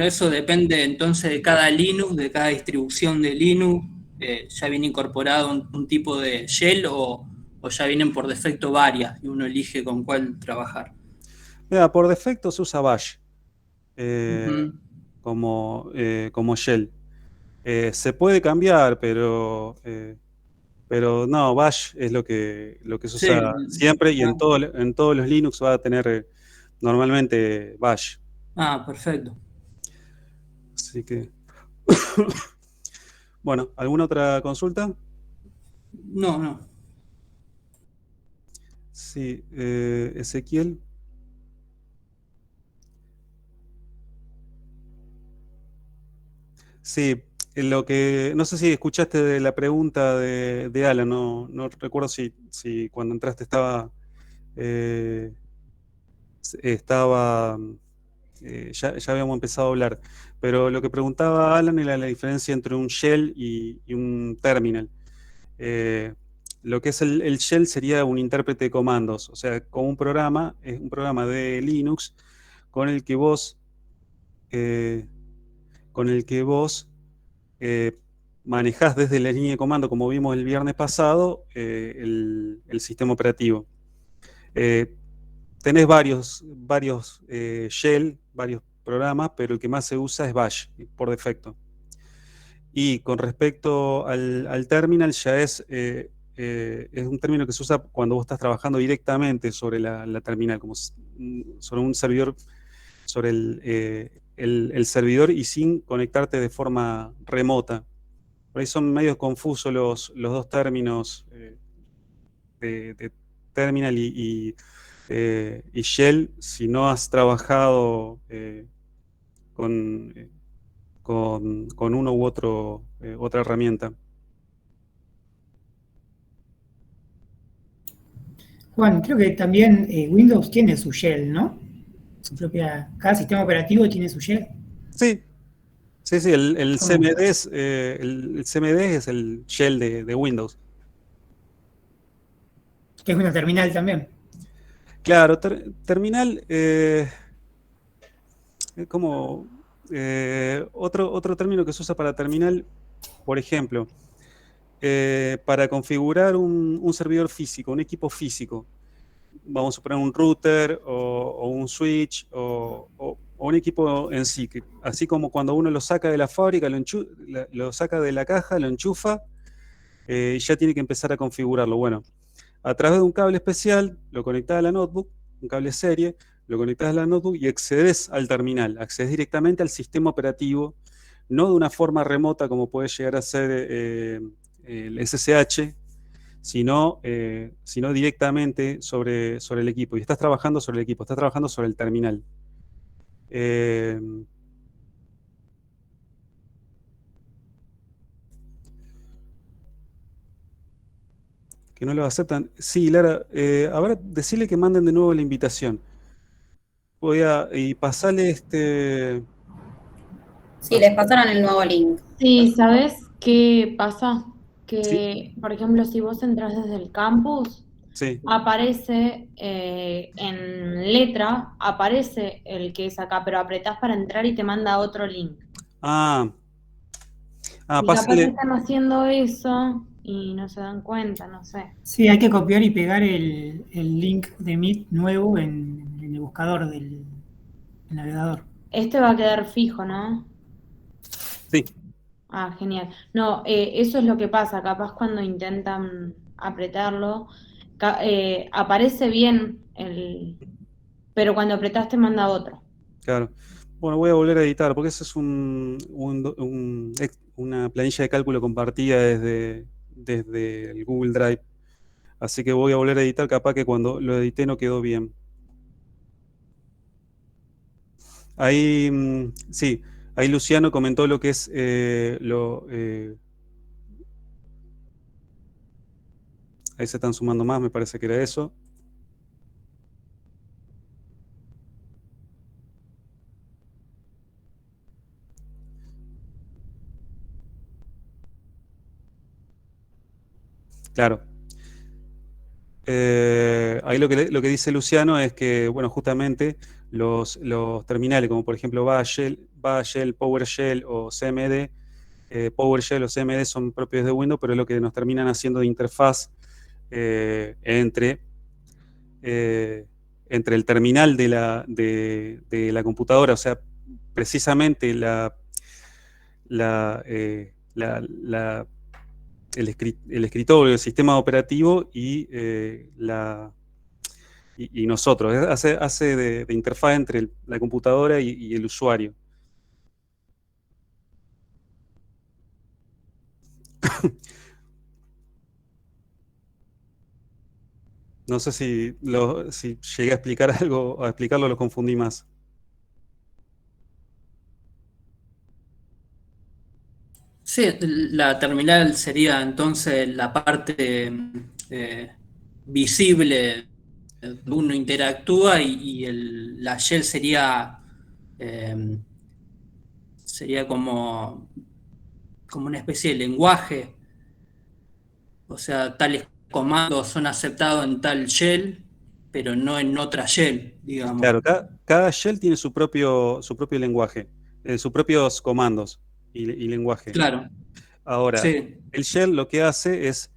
eso depende entonces de cada Linux, de cada distribución de Linux. ¿Ya viene incorporado un tipo de shell o ya vienen por defecto varias y uno elige con cuál trabajar? Mira, por defecto se usa Bash eh, Ujú. como shell. Se puede cambiar, pero no, Bash es lo que se Sí, usa siempre y ah, en todos los Linux va a tener normalmente Bash. perfecto. Así que, bueno, ¿alguna otra consulta? No, no. Sí, Ezequiel. Sí, no sé si escuchaste de la pregunta de Alan, no recuerdo si cuando entraste eh, estaba ya habíamos empezado a hablar, pero lo que preguntaba Alan era la diferencia entre un shell y un terminal. Eh, lo que es el shell sería un intérprete de comandos, o sea, como es un programa de Linux con el que vos, eh, con el que vos eh, manejás desde la línea de comando, como vimos el viernes pasado, el sistema operativo. Eh, Tenés varios shell, varios programas, pero el que más se usa es Bash por defecto. Y con respecto al terminal, ya es un término que se usa cuando vos estás trabajando directamente sobre la terminal, sobre un servidor, sobre el servidor y sin conectarte de forma remota. Por ahí son medio confusos los dos términos de terminal y shell si no has trabajado con, eh, con uno u otra herramienta. Juan, creo que también Windows tiene su shell, ¿no? Su propia, cada sistema operativo tiene su shell. Sí, sí, sí, el ¿Cómo? CMD el CMD es el shell de Windows. Que es una terminal también. Claro, terminal, como otro término que se usa para terminal, por ejemplo, para configurar un servidor físico, un equipo físico, vamos a poner un router o un switch o un equipo en sí, que así como cuando uno lo saca de la fábrica, lo saca de la caja, lo enchufa y ya tiene que empezar a configurarlo. Bueno, a través de un cable especial, lo conectás a la notebook, un cable serie, lo conectás a la notebook y accedes al terminal, accedes directamente al sistema operativo, no de una forma remota como puede llegar a ser el SSH, sino directamente sobre el equipo. Y estás trabajando sobre el equipo, estás trabajando sobre el terminal. Eh, que no lo aceptan. Sí, Lara, a ver, decirle que manden de nuevo la invitación. Y pasarle Sí, les pasaron el nuevo link. Sí, ¿sabes qué pasa? Sí, Que, por ejemplo, si vos entras desde el campus, sí. aparece en letra, aparece el que es acá, pero apretás para entrar y te manda otro link. Ah, Y capaz que pásenle. están haciendo eso y no se dan cuenta, no sé. Sí, hay que copiar y pegar el link de Meet nuevo en el buscador del navegador. Este va a quedar fijo, ¿no? Sí, Ah, genial. No, eso es lo que pasa, capaz cuando intentan apretarlo, aparece bien pero cuando apretás te manda otro. claro. Bueno, voy a volver a editar, porque eso es una planilla de cálculo compartida desde el Google Drive. Así que voy a volver a editar, capaz que cuando lo edité no quedó bien. Ahí, sí, ahí Luciano comentó lo que es ahí se están sumando más, me parece que era eso. Claro. Ahí lo que dice Luciano es que, bueno, justamente los terminales, como por ejemplo Bash, PowerShell o CMD. PowerShell o CMD son propios de Windows, pero es lo que nos terminan haciendo de interfaz entre el terminal de la computadora, o sea, precisamente el escritorio, el sistema operativo y nosotros. Hace de interfaz entre la computadora y el usuario. No sé si llegué a explicar algo, a explicarlo, lo confundí más. Sí, la terminal sería entonces la parte visible donde uno interactúa y la shell eh, sería como una especie de lenguaje. O sea, tales comandos son aceptados en tal shell, pero no en otra shell, digamos. Claro, cada shell tiene su propio lenguaje, sus propios comandos y lenguaje. Claro, Ahora, sí. el shell lo que hace es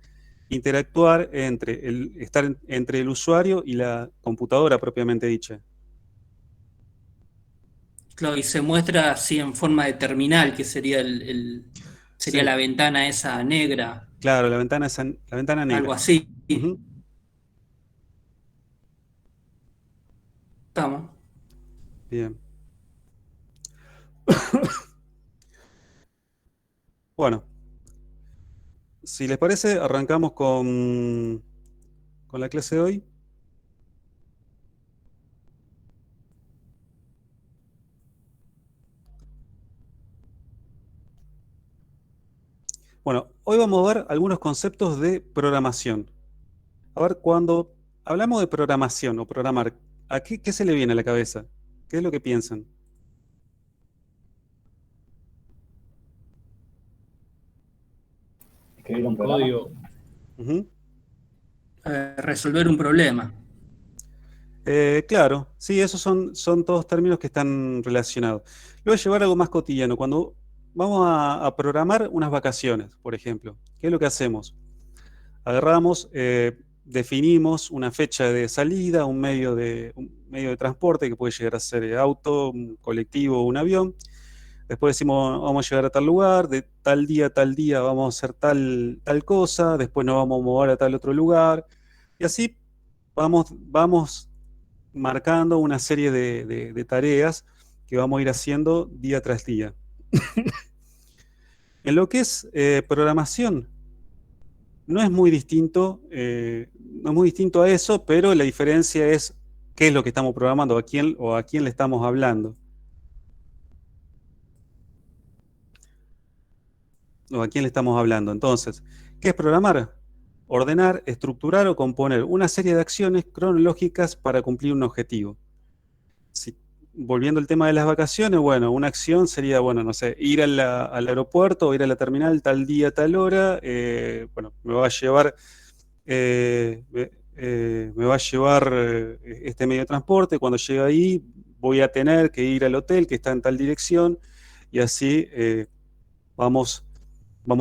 interactuar estar entre el usuario y la computadora propiamente dicha. Claro, y se muestra así en forma de terminal, que sería sería Sí, la ventana esa negra, claro, la ventana algo negra. así. Ujú. Estamos. Bien. Bueno, si les parece, arrancamos con la clase de hoy. Bueno, hoy vamos a ver algunos conceptos de programación. A ver, cuando hablamos de programación o programar, ¿a qué se le viene a la cabeza? ¿Qué es lo que piensan? Escribir un programa. Código. Ujú. Resolver un problema. Claro, sí, esos son todos términos que están relacionados. Lo voy a llevar a algo más cotidiano. Cuando vamos a programar unas vacaciones, por ejemplo, ¿qué es lo que hacemos? Agarramos, definimos una fecha de salida, un medio de transporte que puede llegar a ser auto, un colectivo, un avión. Después decimos, vamos a llegar a tal lugar, de tal día vamos a hacer tal cosa, después nos vamos a mover a tal otro lugar. Y así vamos marcando una serie de tareas que vamos a ir haciendo día tras día. En lo que es programación, no es muy distinto, no es muy distinto a eso, pero la diferencia es qué es lo que estamos programando, a quién le estamos hablando. O a quién le estamos hablando. Entonces, ¿qué es programar? Ordenar, estructurar o componer una serie de acciones cronológicas para cumplir un objetivo. Volviendo al tema de las vacaciones, bueno, una acción sería, bueno, no sé, ir al aeropuerto o ir a la terminal tal día, tal hora, bueno, me va a llevar este medio de transporte. Cuando llegue ahí voy a tener que ir al hotel que está en tal dirección y así vamos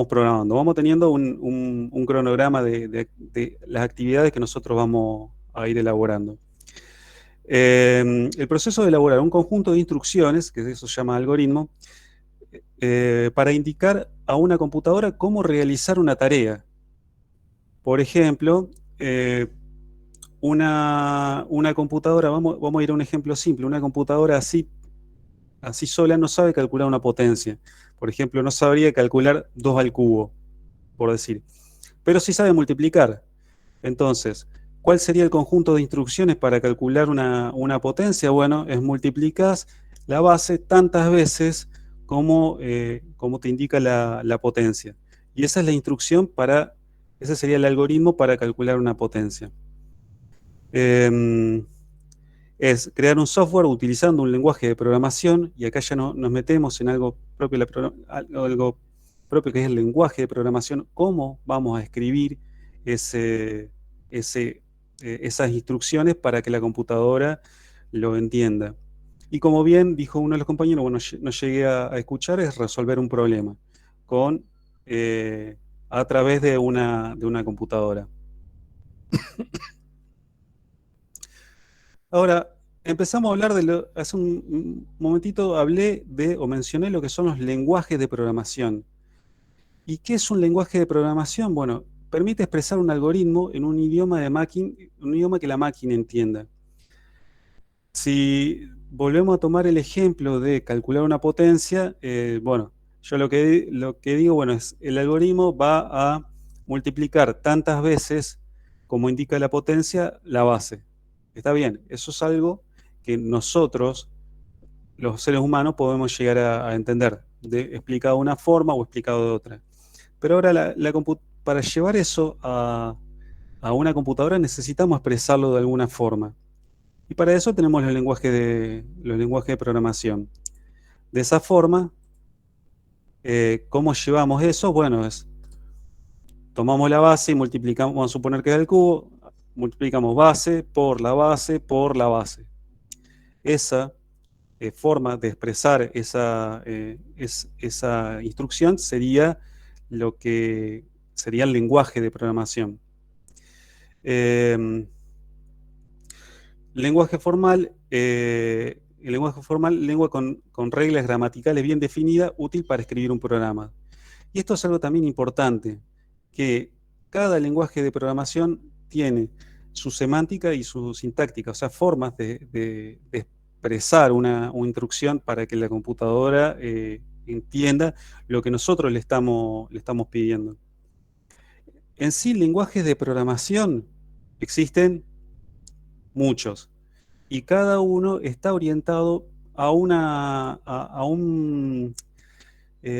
programando, vamos teniendo un cronograma de las actividades que nosotros vamos a ir elaborando. El proceso de elaborar un conjunto de instrucciones, que eso se llama algoritmo, para indicar a una computadora cómo realizar una tarea. Por ejemplo, una computadora, vamos a ir a un ejemplo simple, una computadora así sola no sabe calcular una potencia. Por ejemplo, no sabría calcular 2 al cubo, por decir. Pero sí sabe multiplicar. Entonces, ¿cuál sería el conjunto de instrucciones para calcular una potencia? Bueno, es multiplicas la base tantas veces como te indica la potencia. Y esa es la instrucción ese sería el algoritmo para calcular una potencia. Es crear un software utilizando un lenguaje de programación, y acá ya nos metemos en algo propio que es el lenguaje de programación, cómo vamos a escribir esas instrucciones para que la computadora lo entienda. Y como bien dijo uno de los compañeros, bueno, no llegué a escuchar, es resolver un problema con, a través de una computadora. Ahora, empezamos a hablar hace un momentito hablé o mencioné lo que son los lenguajes de programación. ¿Y qué es un lenguaje de programación? Bueno, permite expresar un algoritmo en un idioma un idioma que la máquina entienda. Si volvemos a tomar el ejemplo de calcular una potencia, bueno, yo lo que digo, bueno, es el algoritmo va a multiplicar tantas veces como indica la potencia la base. Está bien, eso es algo que nosotros, los seres humanos, podemos llegar a entender, explicado de una forma o explicado de otra. Pero ahora para llevar eso a una computadora necesitamos expresarlo de alguna forma. Y para eso tenemos los lenguajes de programación. De esa forma, ¿cómo llevamos eso? Bueno, tomamos la base y multiplicamos, vamos a suponer que es el cubo, multiplicamos base por la base por la base. Esa forma de expresar esa instrucción sería lo que sería el lenguaje de programación. Lenguaje formal, lengua con reglas gramaticales bien definidas, útil para escribir un programa. Y esto es algo también importante, que cada lenguaje de programación tiene su semántica y su sintáctica, o sea, formas de expresar una instrucción para que la computadora entienda lo que nosotros le estamos pidiendo. En sí, lenguajes de programación existen muchos, y cada uno está orientado a un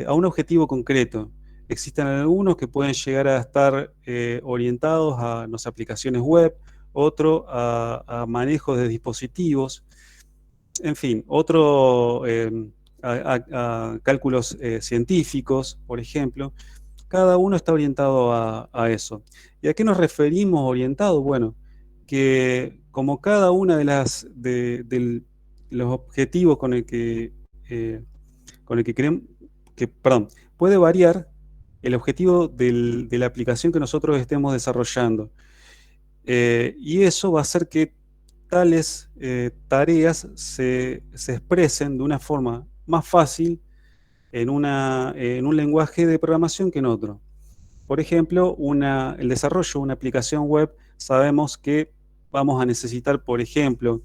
objetivo concreto. Existen algunos que pueden llegar a estar orientados a aplicaciones web, otro a manejo de dispositivos, en fin, otro a cálculos científicos, por ejemplo. Cada uno está orientado a eso. ¿Y a qué nos referimos orientado? Bueno, que como cada una de los objetivos con el que queremos, perdón, puede variar el objetivo de la aplicación que nosotros estemos desarrollando. Y eso va a hacer que tales tareas se expresen de una forma más fácil en un lenguaje de programación que en otro. Por ejemplo, el desarrollo de una aplicación web, sabemos que vamos a necesitar, por ejemplo,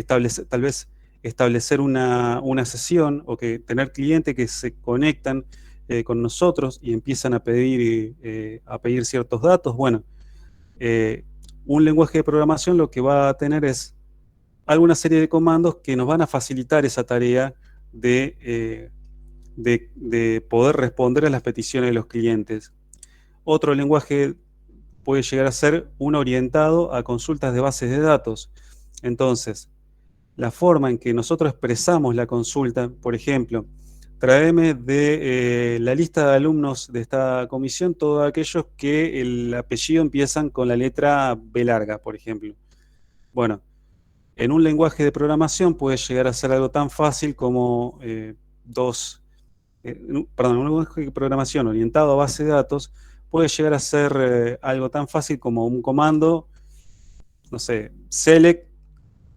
tal vez establecer una sesión o que tener clientes que se conectan con nosotros y empiezan a pedir ciertos datos. Bueno, un lenguaje de programación lo que va a tener es alguna serie de comandos que nos van a facilitar esa tarea de poder responder a las peticiones de los clientes. Otro lenguaje puede llegar a ser uno orientado a consultas de bases de datos. Entonces, la forma en que nosotros expresamos la consulta, por ejemplo, tráeme de la lista de alumnos de esta comisión todos aquellos que el apellido empiezan con la letra B larga, por ejemplo. Bueno, en un lenguaje de programación puede llegar a ser algo tan fácil como un lenguaje de programación orientado a base de datos puede llegar a ser algo tan fácil como un comando, no sé, select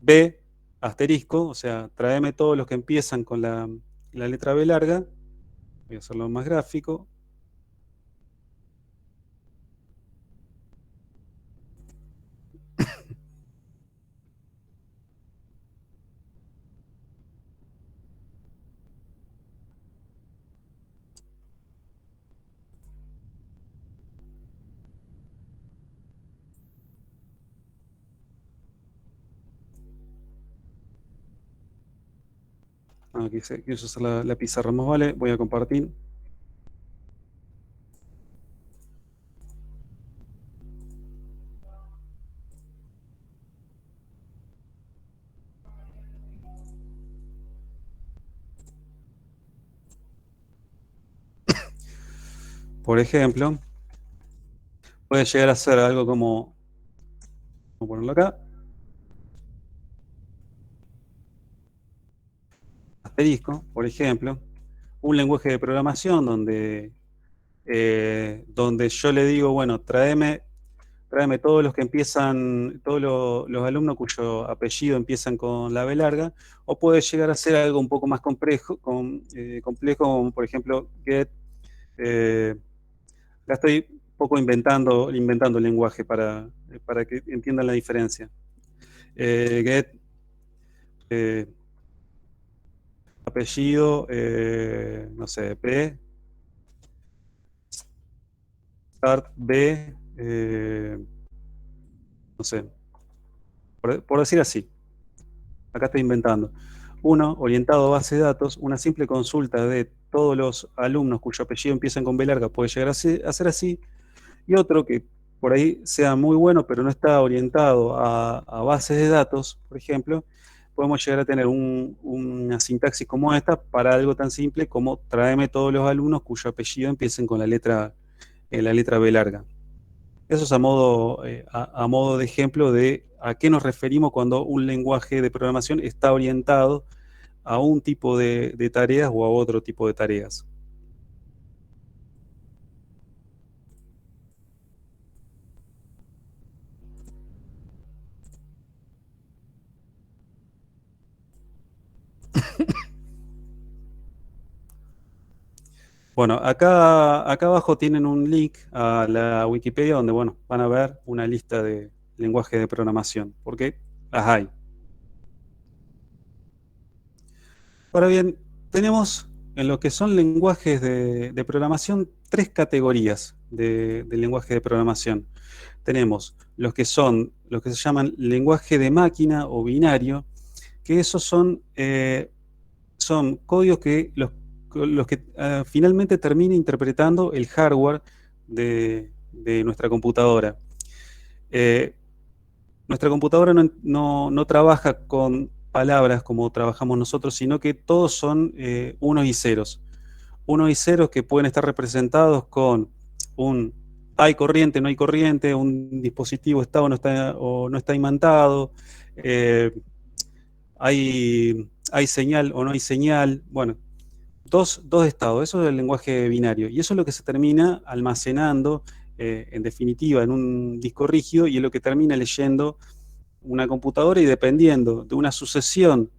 B asterisco, o sea, tráeme todos los que empiezan con la letra B larga. Voy a hacerlo más gráfico. Quiero usar la pizarra más vale, voy a compartir. Por ejemplo, puede llegar a ser algo como, vamos a ponerlo acá. asterisco, por ejemplo, un lenguaje de programación donde yo le digo, bueno, tráeme todos los que empiezan, los alumnos cuyo apellido empiezan con la B larga, o puede llegar a ser algo un poco más complejo, como por ejemplo get. La estoy un poco inventando el lenguaje para que entiendan la diferencia. Get apellido, no sé, P, start B, no sé, por decir así. Acá estoy inventando. Uno, orientado a base de datos, una simple consulta de todos los alumnos cuyo apellido empiezan con B larga puede llegar a ser así. Y otro que por ahí sea muy bueno, pero no está orientado a bases de datos, por ejemplo, podemos llegar a tener una sintaxis como esta para algo tan simple como tráeme todos los alumnos cuyo apellido empiecen con la letra B larga. Eso es a modo de ejemplo de a qué nos referimos cuando un lenguaje de programación está orientado a un tipo de tareas o a otro tipo de tareas. Bueno, acá abajo tienen un link a la Wikipedia donde, bueno, van a ver una lista de lenguajes de programación, porque las hay. Ahora bien, tenemos en lo que son lenguajes de programación 3 categorías de lenguaje de programación. Tenemos los que se llaman lenguaje de máquina o binario, que esos son códigos que los que finalmente termina interpretando el hardware de nuestra computadora. Nuestra computadora no trabaja con palabras como trabajamos nosotros, sino que todos son unos y ceros. Unos y ceros que pueden estar representados con un hay corriente, no hay corriente, un dispositivo está o no está imantado, hay señal o no hay señal. Bueno, dos estados, eso es el lenguaje binario, y eso es lo que se termina almacenando, en definitiva, en un disco rígido, y es lo que termina leyendo una computadora, y dependiendo de una sucesión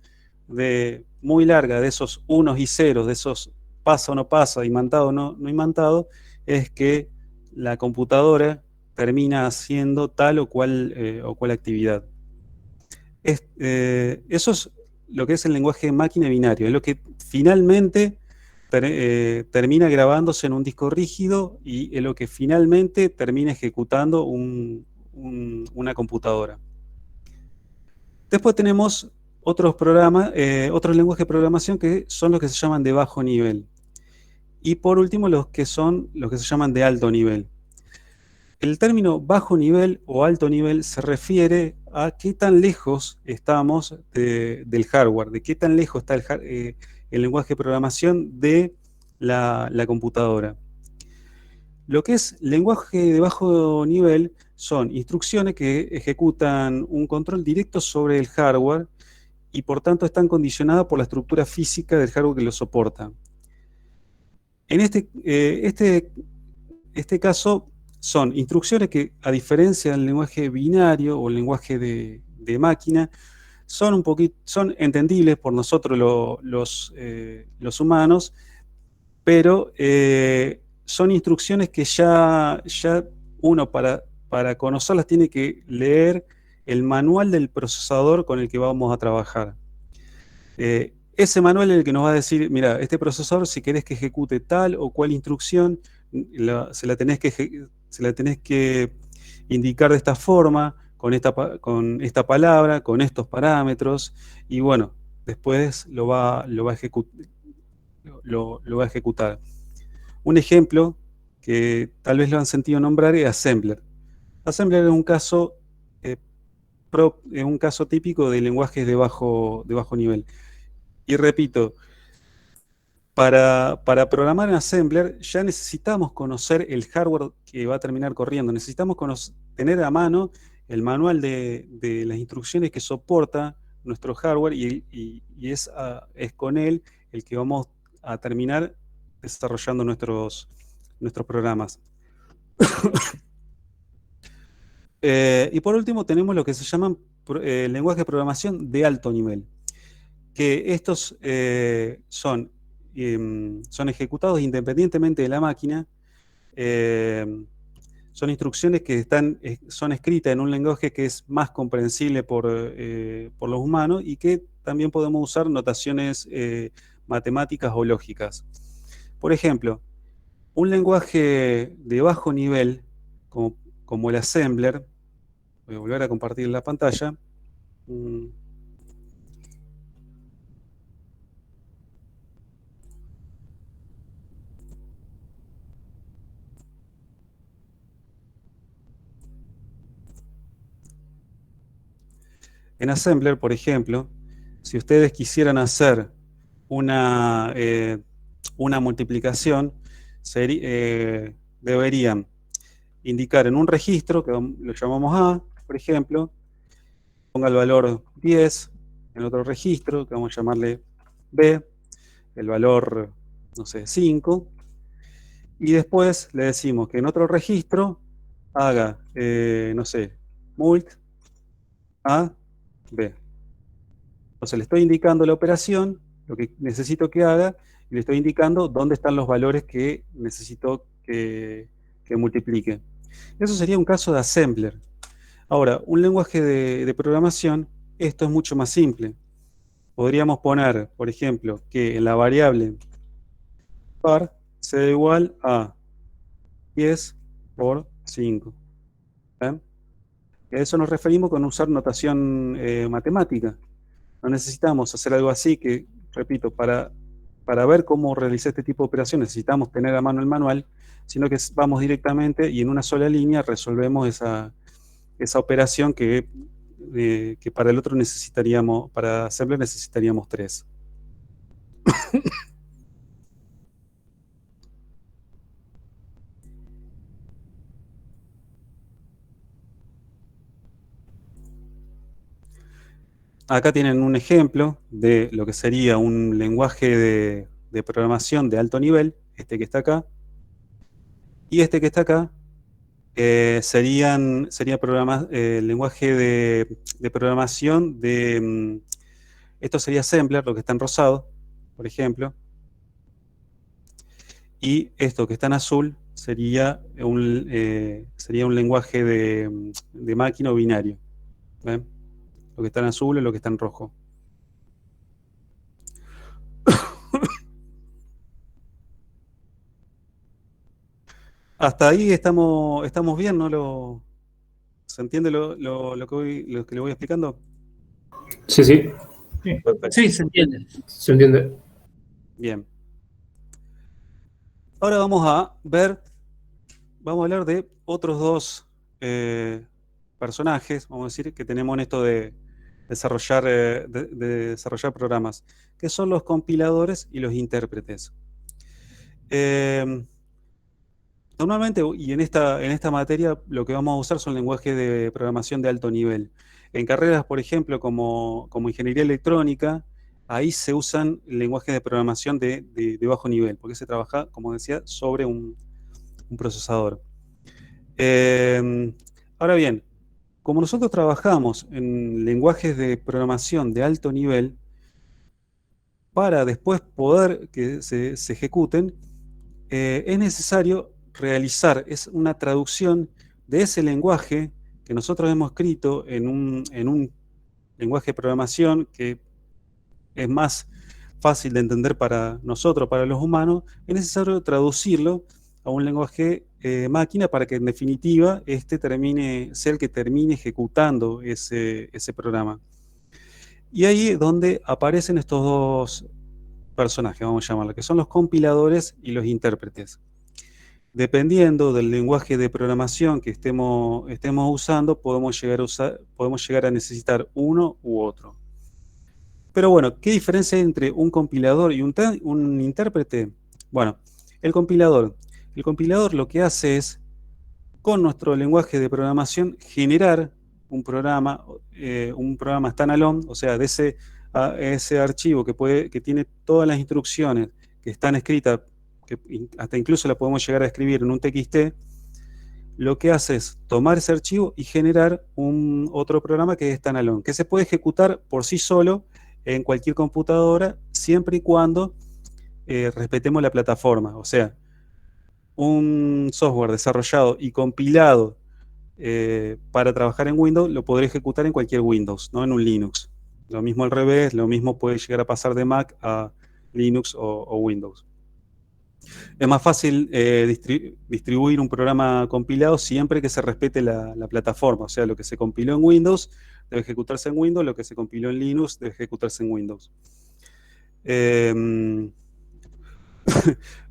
muy larga de esos unos y ceros, de esos pasa o no pasa, imantado o no imantado, es que la computadora termina haciendo tal o cual actividad. Eso es lo que es el lenguaje máquina binario, es lo que finalmente termina grabándose en un disco rígido y es lo que finalmente termina ejecutando una computadora. Después tenemos otros lenguajes de programación que son los que se llaman de bajo nivel. Y por último, los que se llaman de alto nivel. El término bajo nivel o alto nivel se refiere a qué tan lejos estamos del hardware, de qué tan lejos está el lenguaje de programación de la computadora. Lo que es lenguaje de bajo nivel son instrucciones que ejecutan un control directo sobre el hardware y por tanto están condicionadas por la estructura física del hardware que lo soporta. En este caso son instrucciones que, a diferencia del lenguaje binario o el lenguaje de máquina, son entendibles por nosotros los humanos, pero son instrucciones que ya uno para conocerlas tiene que leer el manual del procesador con el que vamos a trabajar. Ese manual es el que nos va a decir, mira, este procesador, si querés que ejecute tal o cual instrucción, se la tenés que indicar de esta forma, con esta palabra, con estos parámetros, y bueno, después lo va a ejecutar. Un ejemplo que tal vez lo han sentido nombrar es Assembler. Assembler es un caso típico de lenguajes de bajo nivel. Y repito, para programar en Assembler ya necesitamos conocer el hardware que va a terminar corriendo. Necesitamos tener a mano el manual de las instrucciones que soporta nuestro hardware y es con él el que vamos a terminar desarrollando nuestros programas. Y por último tenemos lo que se llaman lenguajes de programación de alto nivel, que estos son ejecutados independientemente de la máquina. Son instrucciones que son escritas en un lenguaje que es más comprensible por los humanos y que también podemos usar notaciones matemáticas o lógicas. Por ejemplo, un lenguaje de bajo nivel, como el assembler, voy a volver a compartir la pantalla. En Assembler, por ejemplo, si ustedes quisieran hacer una multiplicación, deberían indicar en un registro, que lo llamamos A, por ejemplo, ponga el valor 10, en otro registro, que vamos a llamarle B, el valor, no sé, 5, y después le decimos que en otro registro haga, no sé, mult A, B. Entonces le estoy indicando la operación, lo que necesito que haga, y le estoy indicando dónde están los valores que necesito que multiplique. Eso sería un caso de assembler. Ahora, un lenguaje de programación, esto es mucho más simple. Podríamos poner, por ejemplo, que en la variable par sea igual a 10 por 5. ¿Ven? A eso nos referimos con usar notación matemática. No necesitamos hacer algo así que, repito, para ver cómo realizar este tipo de operaciones necesitamos tener a mano el manual, sino que vamos directamente y en una sola línea resolvemos esa operación que para el otro necesitaríamos, para Assembler necesitaríamos 3. Acá tienen un ejemplo de lo que sería un lenguaje de programación de alto nivel, este que está acá, y este que está acá sería el lenguaje de programación de... esto sería Assembler, lo que está en rosado, por ejemplo, y esto que está en azul sería un lenguaje de máquina o binario. ¿Ven? Lo que está en azul es lo que está en rojo. Hasta ahí estamos bien, ¿no? ¿Se entiende lo que le voy explicando? Sí, sí. Perfecto. Sí, se entiende. Se entiende. Bien. Ahora vamos a hablar de otros dos personajes, vamos a decir, que tenemos en esto de desarrollar programas, que son los compiladores y los intérpretes. Normalmente, y en esta materia, lo que vamos a usar son lenguajes de programación de alto nivel. En carreras, por ejemplo, como ingeniería electrónica, ahí se usan lenguajes de programación de bajo nivel, porque se trabaja, como decía, sobre un procesador. Ahora bien, como nosotros trabajamos en lenguajes de programación de alto nivel, para después poder que se ejecuten, es necesario realizar una traducción de ese lenguaje que nosotros hemos escrito en un lenguaje de programación que es más fácil de entender para nosotros, para los humanos. Es necesario traducirlo a un lenguaje máquina para que en definitiva sea el que termine ejecutando ese programa. Y ahí es donde aparecen estos dos personajes, vamos a llamarlo, que son los compiladores y los intérpretes. Dependiendo del lenguaje de programación que estemos usando, podemos llegar a necesitar uno u otro. Pero bueno, ¿qué diferencia hay entre un compilador y un intérprete? Bueno, el compilador lo que hace es, con nuestro lenguaje de programación, generar un programa standalone, o sea, de ese a ese archivo que tiene todas las instrucciones que están escritas, que hasta incluso la podemos llegar a escribir en un TXT, lo que hace es tomar ese archivo y generar otro programa que es standalone, que se puede ejecutar por sí solo en cualquier computadora, siempre y cuando respetemos la plataforma. O sea, un software desarrollado y compilado para trabajar en Windows lo podré ejecutar en cualquier Windows, no en un Linux. Lo mismo al revés, lo mismo puede llegar a pasar de Mac a Linux o Windows. Es más fácil distribuir un programa compilado siempre que se respete la plataforma. O sea, lo que se compiló en Windows debe ejecutarse en Windows, lo que se compiló en Linux debe ejecutarse en Windows.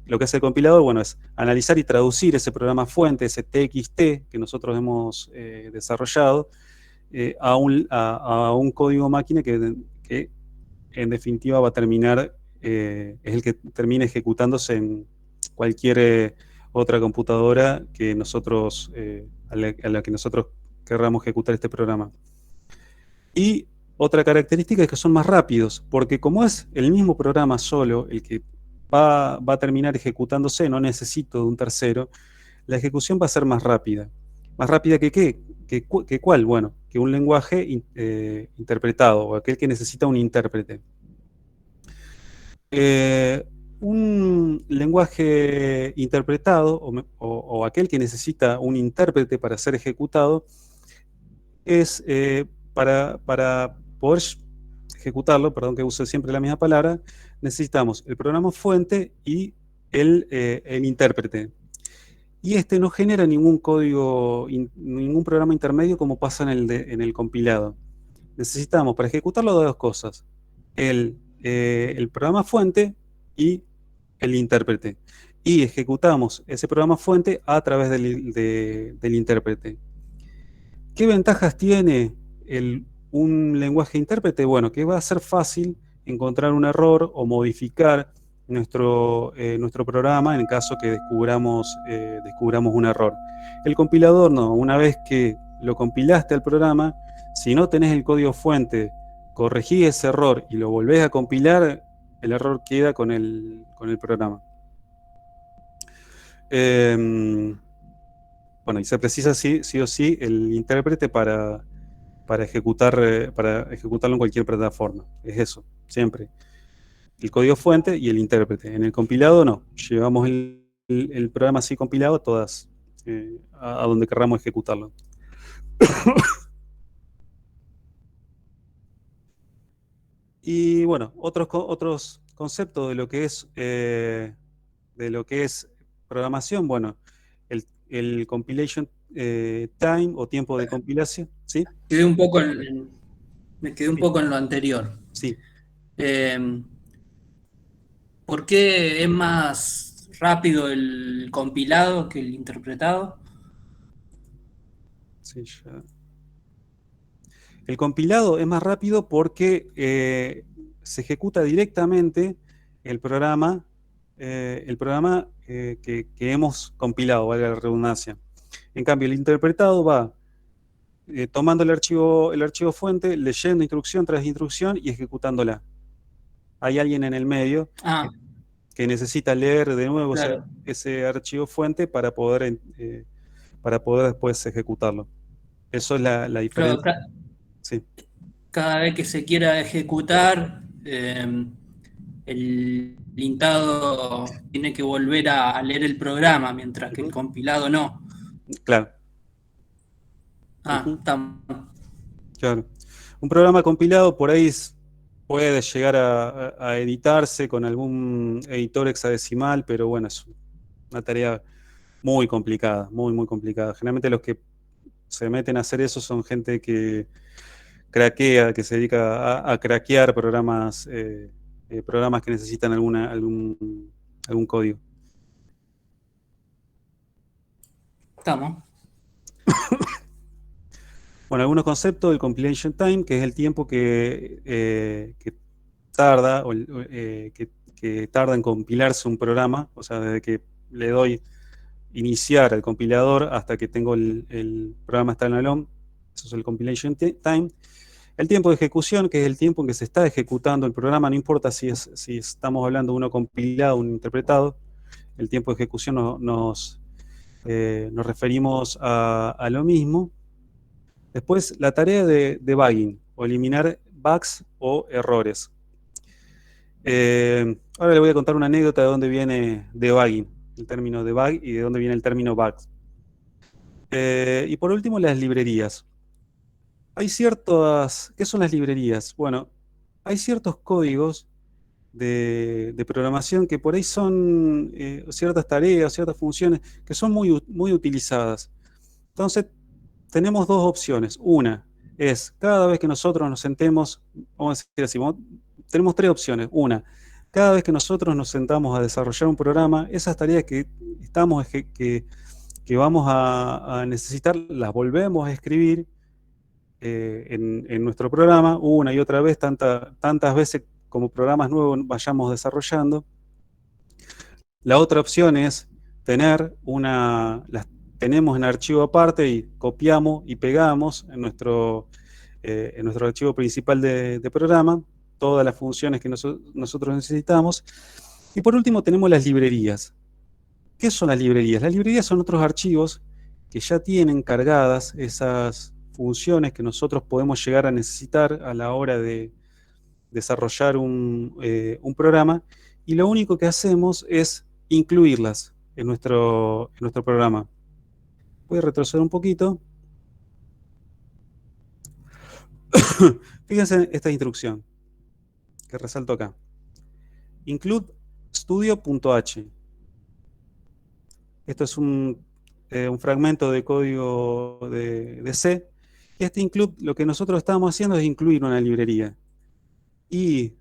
Lo que hace el compilador, bueno, es analizar y traducir ese programa fuente, ese TXT que nosotros hemos desarrollado, a un código máquina que en definitiva va a terminar, es el que termina ejecutándose en cualquier otra computadora que nosotros, a la que nosotros querramos ejecutar este programa. Y otra característica es que son más rápidos, porque como es el mismo programa solo el que va a terminar ejecutándose, no necesito de un tercero, la ejecución va a ser más rápida. ¿Más rápida que qué? ¿Que cuál? Bueno, que un lenguaje interpretado, o aquel que necesita un intérprete. Un lenguaje interpretado, o aquel que necesita un intérprete para ser ejecutado, es para poder ejecutarlo, perdón que use siempre la misma palabra, necesitamos el programa fuente y el intérprete. Y este no genera ningún código, ningún programa intermedio como pasa en el compilado. Necesitamos para ejecutarlo dos cosas: el programa fuente y el intérprete. Y ejecutamos ese programa fuente a través del intérprete. ¿Qué ventajas tiene un lenguaje intérprete? Bueno, que va a ser fácil encontrar un error o modificar nuestro programa en caso que descubramos un error. El compilador no. Una vez que lo compilaste al programa, si no tenés el código fuente, corregís ese error y lo volvés a compilar, el error queda con el programa. Bueno, y se precisa sí o sí el intérprete para ejecutarlo en cualquier plataforma. Es eso, siempre. El código fuente y el intérprete. En el compilado no. Llevamos el programa así compilado a donde querramos ejecutarlo. Y bueno, otros conceptos de lo que es programación. Bueno, el compilation time o tiempo de compilación, ¿sí? Me quedé un poco en lo anterior. Sí. ¿Por qué es más rápido el compilado que el interpretado? Sí, ya. El compilado es más rápido porque se ejecuta directamente el programa que hemos compilado, valga la redundancia. En cambio, el interpretado va tomando el archivo fuente, leyendo instrucción tras instrucción y ejecutándola. Hay alguien en el medio que necesita leer de nuevo ese archivo fuente para poder después ejecutarlo. Eso es la diferencia. Claro, sí. Cada vez que se quiera ejecutar, el lintado tiene que volver a leer el programa, mientras que el compilado no. Claro. Claro. Un programa compilado por ahí puede llegar a editarse con algún editor hexadecimal, pero bueno, es una tarea muy complicada, muy complicada. Generalmente los que se meten a hacer eso son gente que craquea, que se dedica a craquear programas que necesitan algún código. Estamos. Bueno, algunos conceptos del compilation time, que es el tiempo que tarda que tarda en compilarse un programa, o sea, desde que le doy iniciar al compilador hasta que tengo el programa standalone. Eso es el compilation time. El tiempo de ejecución, que es el tiempo en que se está ejecutando el programa, no importa si estamos hablando de uno compilado o un interpretado, el tiempo de ejecución nos referimos a lo mismo. Después, la tarea de debugging, o eliminar bugs o errores. Ahora le voy a contar una anécdota de dónde viene debugging, el término debug, y de dónde viene el término bugs. Y por último, las librerías. Hay ciertas... ¿Qué son las librerías? Bueno, hay ciertos códigos de programación que por ahí son ciertas tareas, ciertas funciones que son muy utilizadas. Entonces, tenemos dos opciones. Una es, cada vez que nosotros nos sentemos, vamos a decir así, tenemos tres opciones. Una, cada vez que nosotros nos sentamos a desarrollar un programa, esas tareas que vamos a necesitar, las volvemos a escribir en nuestro programa, una y otra vez, tantas veces como programas nuevos vayamos desarrollando. La otra opción es las tenemos en archivo aparte y copiamos y pegamos en nuestro archivo principal de programa todas las funciones que nosotros necesitamos. Y por último tenemos las librerías. ¿Qué son las librerías? Las librerías son otros archivos que ya tienen cargadas esas funciones que nosotros podemos llegar a necesitar a la hora de desarrollar un programa, y lo único que hacemos es incluirlas en nuestro programa. Voy a retroceder un poquito. Fíjense esta instrucción que resalto acá. Include studio.h. Esto es un fragmento de código de C. Y este include, lo que nosotros estamos haciendo es incluir una librería. ¿Y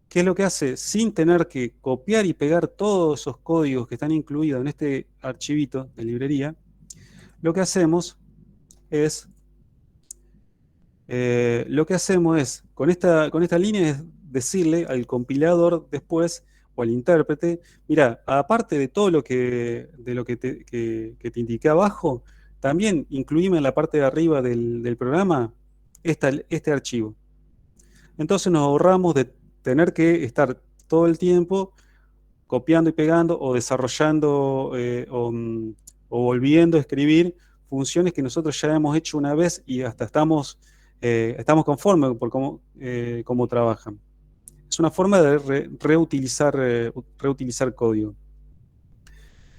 qué es lo que hace? Sin tener que copiar y pegar todos esos códigos que están incluidos en este archivito de librería, lo que hacemos es, con esta línea, es decirle al compilador después, o al intérprete, mira, aparte de todo lo que te indiqué abajo, también incluíme en la parte de arriba del programa este archivo. Entonces nos ahorramos de tener que estar todo el tiempo copiando y pegando, o desarrollando o volviendo a escribir funciones que nosotros ya hemos hecho una vez y hasta estamos conformes por cómo trabajan. Es una forma de reutilizar código.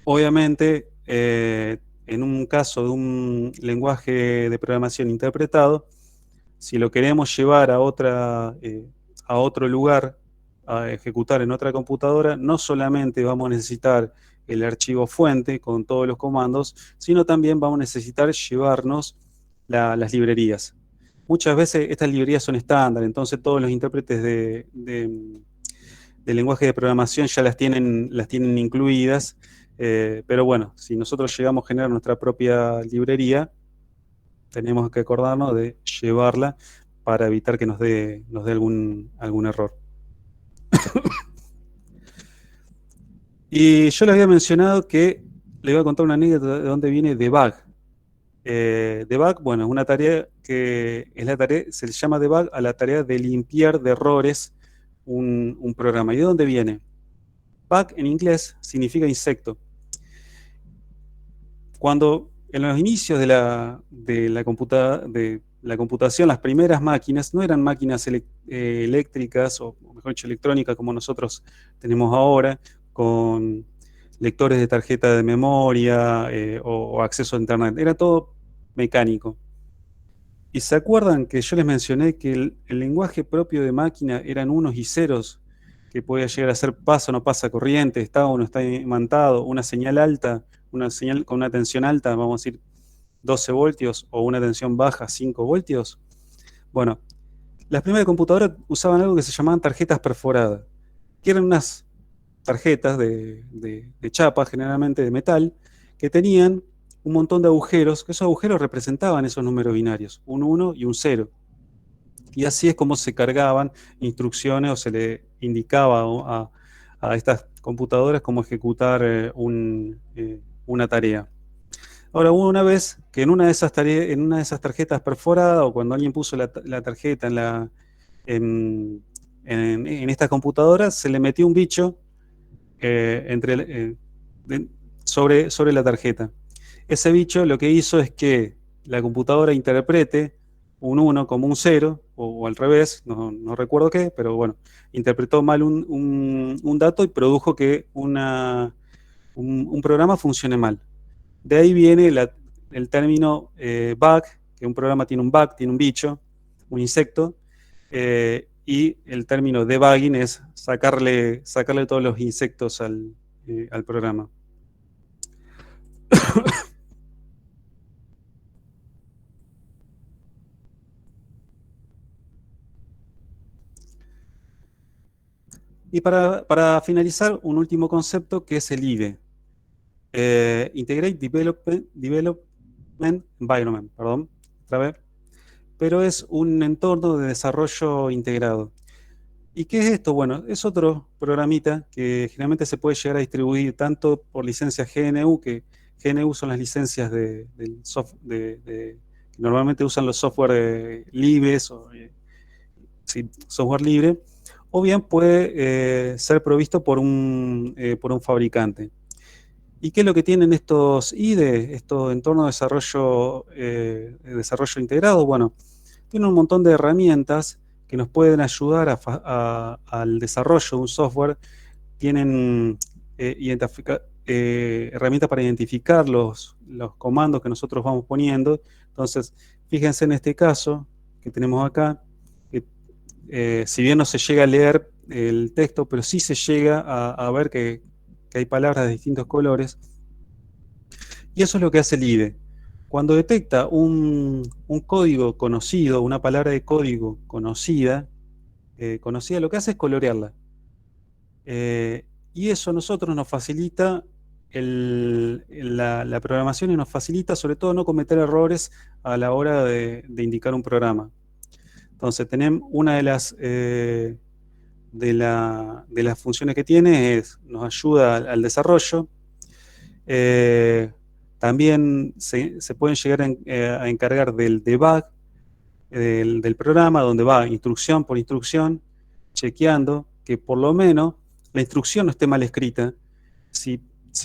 Obviamente, en un caso de un lenguaje de programación interpretado, si lo queremos llevar a otro lugar, a ejecutar en otra computadora, no solamente vamos a necesitar el archivo fuente con todos los comandos, sino también vamos a necesitar llevarnos las librerías. Muchas veces estas librerías son estándar, entonces todos los intérpretes de lenguaje de programación ya las tienen incluidas, pero bueno, si nosotros llegamos a generar nuestra propia librería, tenemos que acordarnos de llevarla para evitar que nos dé algún error. Y yo les había mencionado que le iba a contar una anécdota de dónde viene debug. Debug, bueno, es una tarea se le llama debug a la tarea de limpiar de errores un programa. ¿Y de dónde viene? Bug en inglés significa insecto. Cuando en los inicios de la computación, las primeras máquinas no eran máquinas eléctricas, o mejor dicho, electrónicas, como nosotros tenemos ahora, con lectores de tarjeta de memoria o acceso a internet. Era todo mecánico. ¿Y se acuerdan que yo les mencioné que el lenguaje propio de máquina eran unos y ceros, que podía llegar a ser pasa o no pasa corriente, está o no está imantado, una señal alta, una señal con una tensión alta, vamos a decir 12 voltios, o una tensión baja, 5 voltios? Bueno, las primeras computadoras usaban algo que se llamaban tarjetas perforadas, que eran unas tarjetas de chapa, generalmente de metal, que tenían un montón de agujeros, que esos agujeros representaban esos números binarios, un 1 y un 0. Y así es como se cargaban instrucciones, o se le indicaba a estas computadoras cómo ejecutar una tarea. Ahora, hubo una vez que en una de esas en una de esas tarjetas perforadas, o cuando alguien puso la tarjeta en, en esta computadora, se le metió un bicho sobre la tarjeta. Ese bicho lo que hizo es que la computadora interprete un 1 como un 0, o al revés, no recuerdo qué, pero bueno, interpretó mal un dato y produjo que un programa funcione mal. De ahí viene el término bug, que un programa tiene un bug, tiene un bicho, un insecto, y el término debugging es sacarle todos los insectos al programa. Y para finalizar, un último concepto que es el IDE. Integrate Development Environment, perdón, otra vez. Pero es un entorno de desarrollo integrado. ¿Y qué es esto? Bueno, es otro programita que generalmente se puede llegar a distribuir tanto por licencias GNU, que GNU son las licencias que normalmente usan los software libres, o sí, software libre, o bien puede ser provisto por un fabricante. ¿Y qué es lo que tienen estos IDE, estos entornos de desarrollo integrado? Bueno, tienen un montón de herramientas que nos pueden ayudar al desarrollo de un software. Tienen herramientas para identificar los comandos que nosotros vamos poniendo. Entonces, fíjense en este caso que tenemos acá, si bien no se llega a leer el texto, pero sí se llega a ver que hay palabras de distintos colores. Y eso es lo que hace el IDE. Cuando detecta un código conocido, una palabra de código conocida, lo que hace es colorearla. Y eso a nosotros nos facilita la programación, y nos facilita sobre todo no cometer errores a la hora de indicar un programa. Entonces, tenemos una de las funciones que tiene nos ayuda al desarrollo. También se pueden llegar a encargar del debug del programa, donde va instrucción por instrucción, chequeando que por lo menos la instrucción no esté mal escrita. Si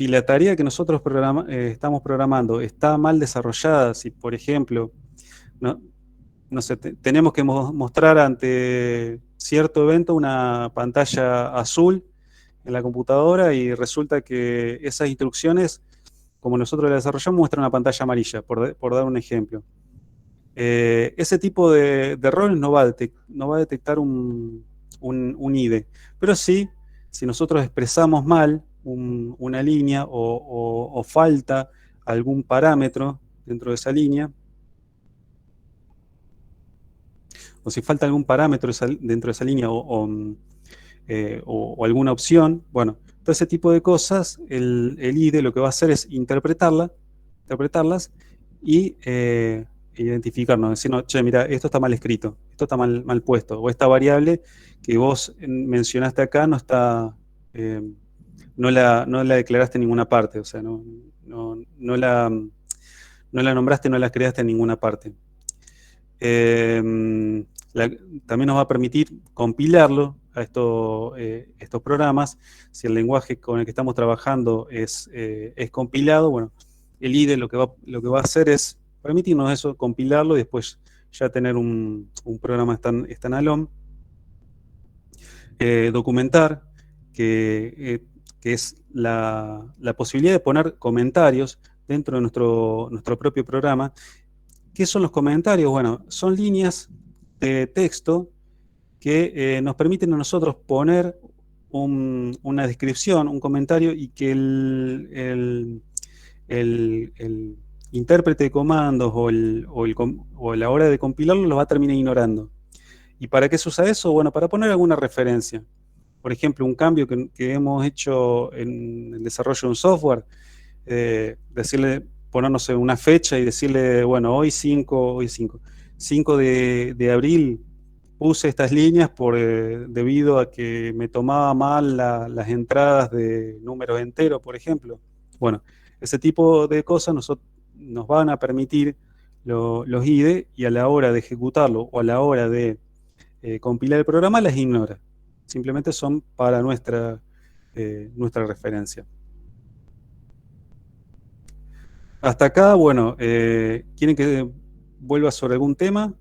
la tarea que nosotros estamos programando está mal desarrollada, si por ejemplo, no sé, tenemos que mostrar ante cierto evento una pantalla azul en la computadora y resulta que esas instrucciones, como nosotros las desarrollamos, muestran una pantalla amarilla, por dar un ejemplo. Ese tipo de errores no va a detectar un IDE, pero sí, si nosotros expresamos mal una línea o falta algún parámetro dentro de esa línea, o si falta algún parámetro dentro de esa línea o alguna opción, bueno, todo ese tipo de cosas, el IDE lo que va a hacer es interpretarlas y identificarnos, decirnos, che, mira, esto está mal escrito, esto está mal puesto, o esta variable que vos mencionaste acá no está, no la declaraste en ninguna parte, o sea, no la nombraste, no la creaste en ninguna parte. También nos va a permitir compilarlo a estos programas. Si el lenguaje con el que estamos trabajando es compilado, bueno, el IDE lo que va a hacer es permitirnos eso, compilarlo y después ya tener un programa standalone. Documentar, que es la posibilidad de poner comentarios dentro de nuestro propio programa. ¿Qué son los comentarios? Bueno, son líneas de texto que nos permiten a nosotros poner una descripción, un comentario, y que el intérprete de comandos o a la hora de compilarlo lo va a terminar ignorando. ¿Y para qué se usa eso? Bueno, para poner alguna referencia. Por ejemplo, un cambio que hemos hecho en el desarrollo de un software, ponernos una fecha y decirle, bueno, hoy 5 de abril puse estas líneas debido a que me tomaba mal las entradas de números enteros, por ejemplo. Bueno, ese tipo de cosas nos van a permitir los IDE, y a la hora de ejecutarlo o a la hora de compilar el programa las ignora. Simplemente son para nuestra referencia. Hasta acá, bueno, ¿quieren que vuelva sobre algún tema?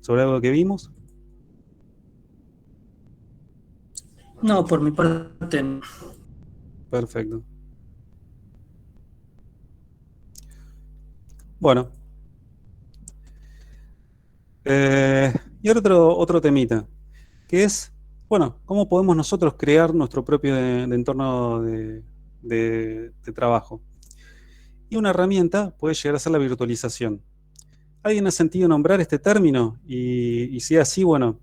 ¿Sobre algo que vimos? No, por mi parte no. Perfecto. Bueno. Y ahora otro temita, que es, bueno, ¿cómo podemos nosotros crear nuestro propio de entorno de trabajo? Y una herramienta puede llegar a ser la virtualización. ¿Alguien ha sentido nombrar este término? Y si es así, bueno,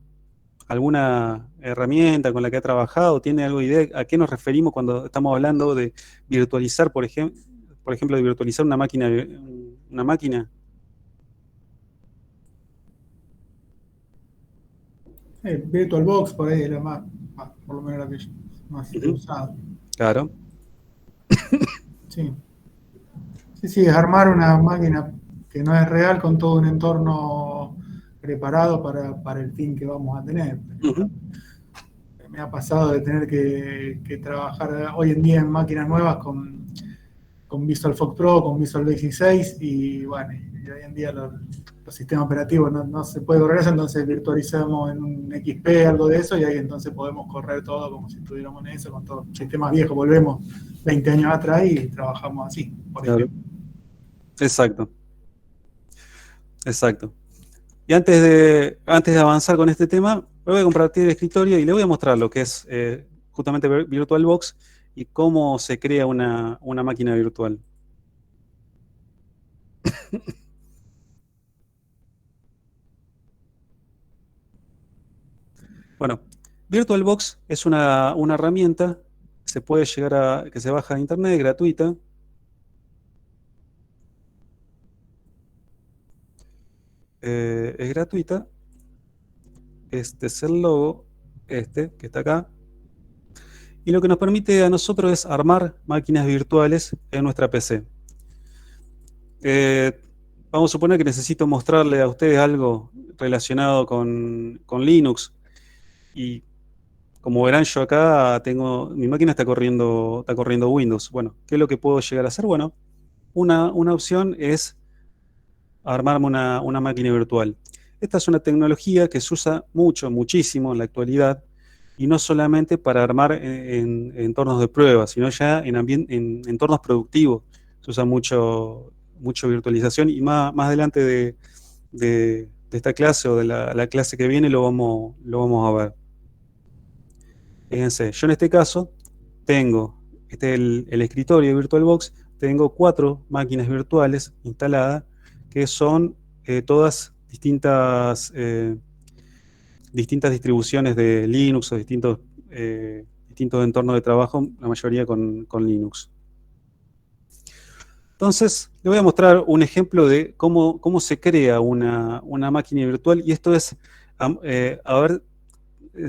¿alguna herramienta con la que ha trabajado? ¿Tiene algo de idea a qué nos referimos cuando estamos hablando de virtualizar, por ejemplo, de virtualizar una máquina? VirtualBox por ahí es la por lo menos la que más he usado. Claro. Sí. Sí, es armar una máquina que no es real con todo un entorno preparado para el fin que vamos a tener. Me ha pasado de tener que trabajar hoy en día en máquinas nuevas con VisualFox Pro, con Visual Basic 6, y bueno, y hoy en día los sistemas operativos no se puede correr eso, entonces virtualizamos en un XP, algo de eso, y ahí entonces podemos correr todo como si estuviéramos en eso, con todos los sistemas viejos, volvemos 20 años atrás y trabajamos así, por ejemplo. Exacto. Exacto. Y antes de avanzar con este tema, me voy a compartir el escritorio y le voy a mostrar lo que es justamente VirtualBox y cómo se crea una máquina virtual. Bueno, VirtualBox es una herramienta que se baja de internet, gratuita. Es gratuita. Este es el logo, que está acá. Y lo que nos permite a nosotros es armar máquinas virtuales en nuestra PC. Vamos a suponer que necesito mostrarle a ustedes algo relacionado con Linux. Y como verán, yo acá mi máquina está corriendo Windows. Bueno, ¿qué es lo que puedo llegar a hacer? Bueno, una opción es armarme una máquina virtual. Esta es una tecnología que se usa muchísimo en la actualidad, y no solamente para armar en entornos de prueba, sino ya en entornos productivos. Se usa mucho virtualización, y más adelante de esta clase o de la clase que viene lo vamos a ver. Fíjense, yo en este caso tengo el escritorio de VirtualBox, tengo 4 máquinas virtuales instaladas, que son todas distintas distribuciones de Linux o distintos entornos de trabajo, la mayoría con Linux. Entonces, le voy a mostrar un ejemplo de cómo se crea una máquina virtual, y esto es, a ver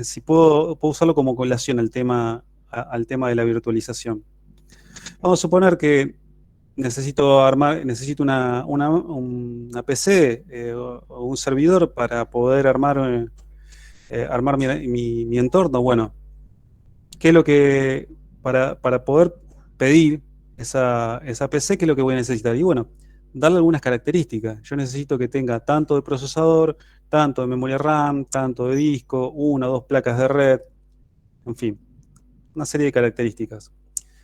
si puedo usarlo como colación al tema de la virtualización. Vamos a suponer que necesito una PC o un servidor para poder armar mi entorno. Bueno, ¿qué es lo que para poder pedir esa PC, qué es lo que voy a necesitar? Y bueno, darle algunas características. Yo necesito que tenga tanto de procesador, tanto de memoria RAM, tanto de disco, 1 o 2 placas de red, en fin, una serie de características.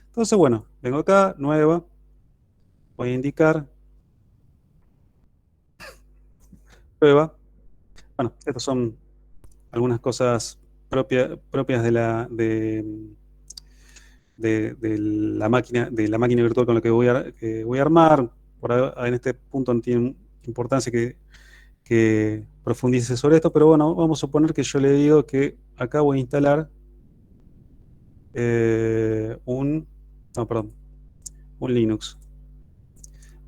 Entonces, bueno, vengo acá, nueva, voy a indicar prueba. Bueno, estas son algunas cosas propias de la máquina virtual con la que voy a armar. En este punto no tiene importancia que profundice sobre esto, pero bueno, vamos a suponer que yo le digo que acá voy a instalar un Linux.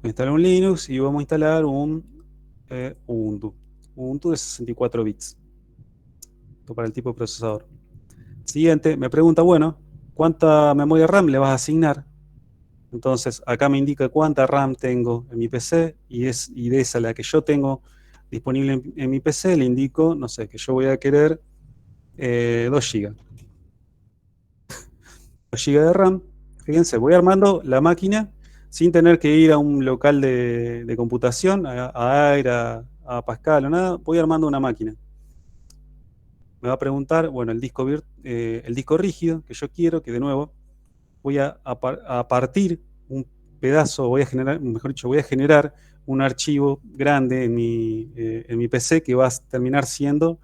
Voy a instalar un Linux y vamos a instalar un Ubuntu de 64 bits. Esto para el tipo de procesador. Siguiente, me pregunta, bueno, ¿cuánta memoria RAM le vas a asignar? Entonces, acá me indica cuánta RAM tengo en mi PC y de esa la que yo tengo disponible en mi PC, le indico, no sé, que yo voy a querer 2 GB. 2 GB de RAM. Fíjense, voy armando la máquina sin tener que ir a un local de computación, a Air, a Pascal o nada. Voy armando una máquina. Me va a preguntar, bueno, el disco rígido que yo quiero, que de nuevo voy a partir un pedazo, voy a generar un archivo grande en mi PC que va a terminar siendo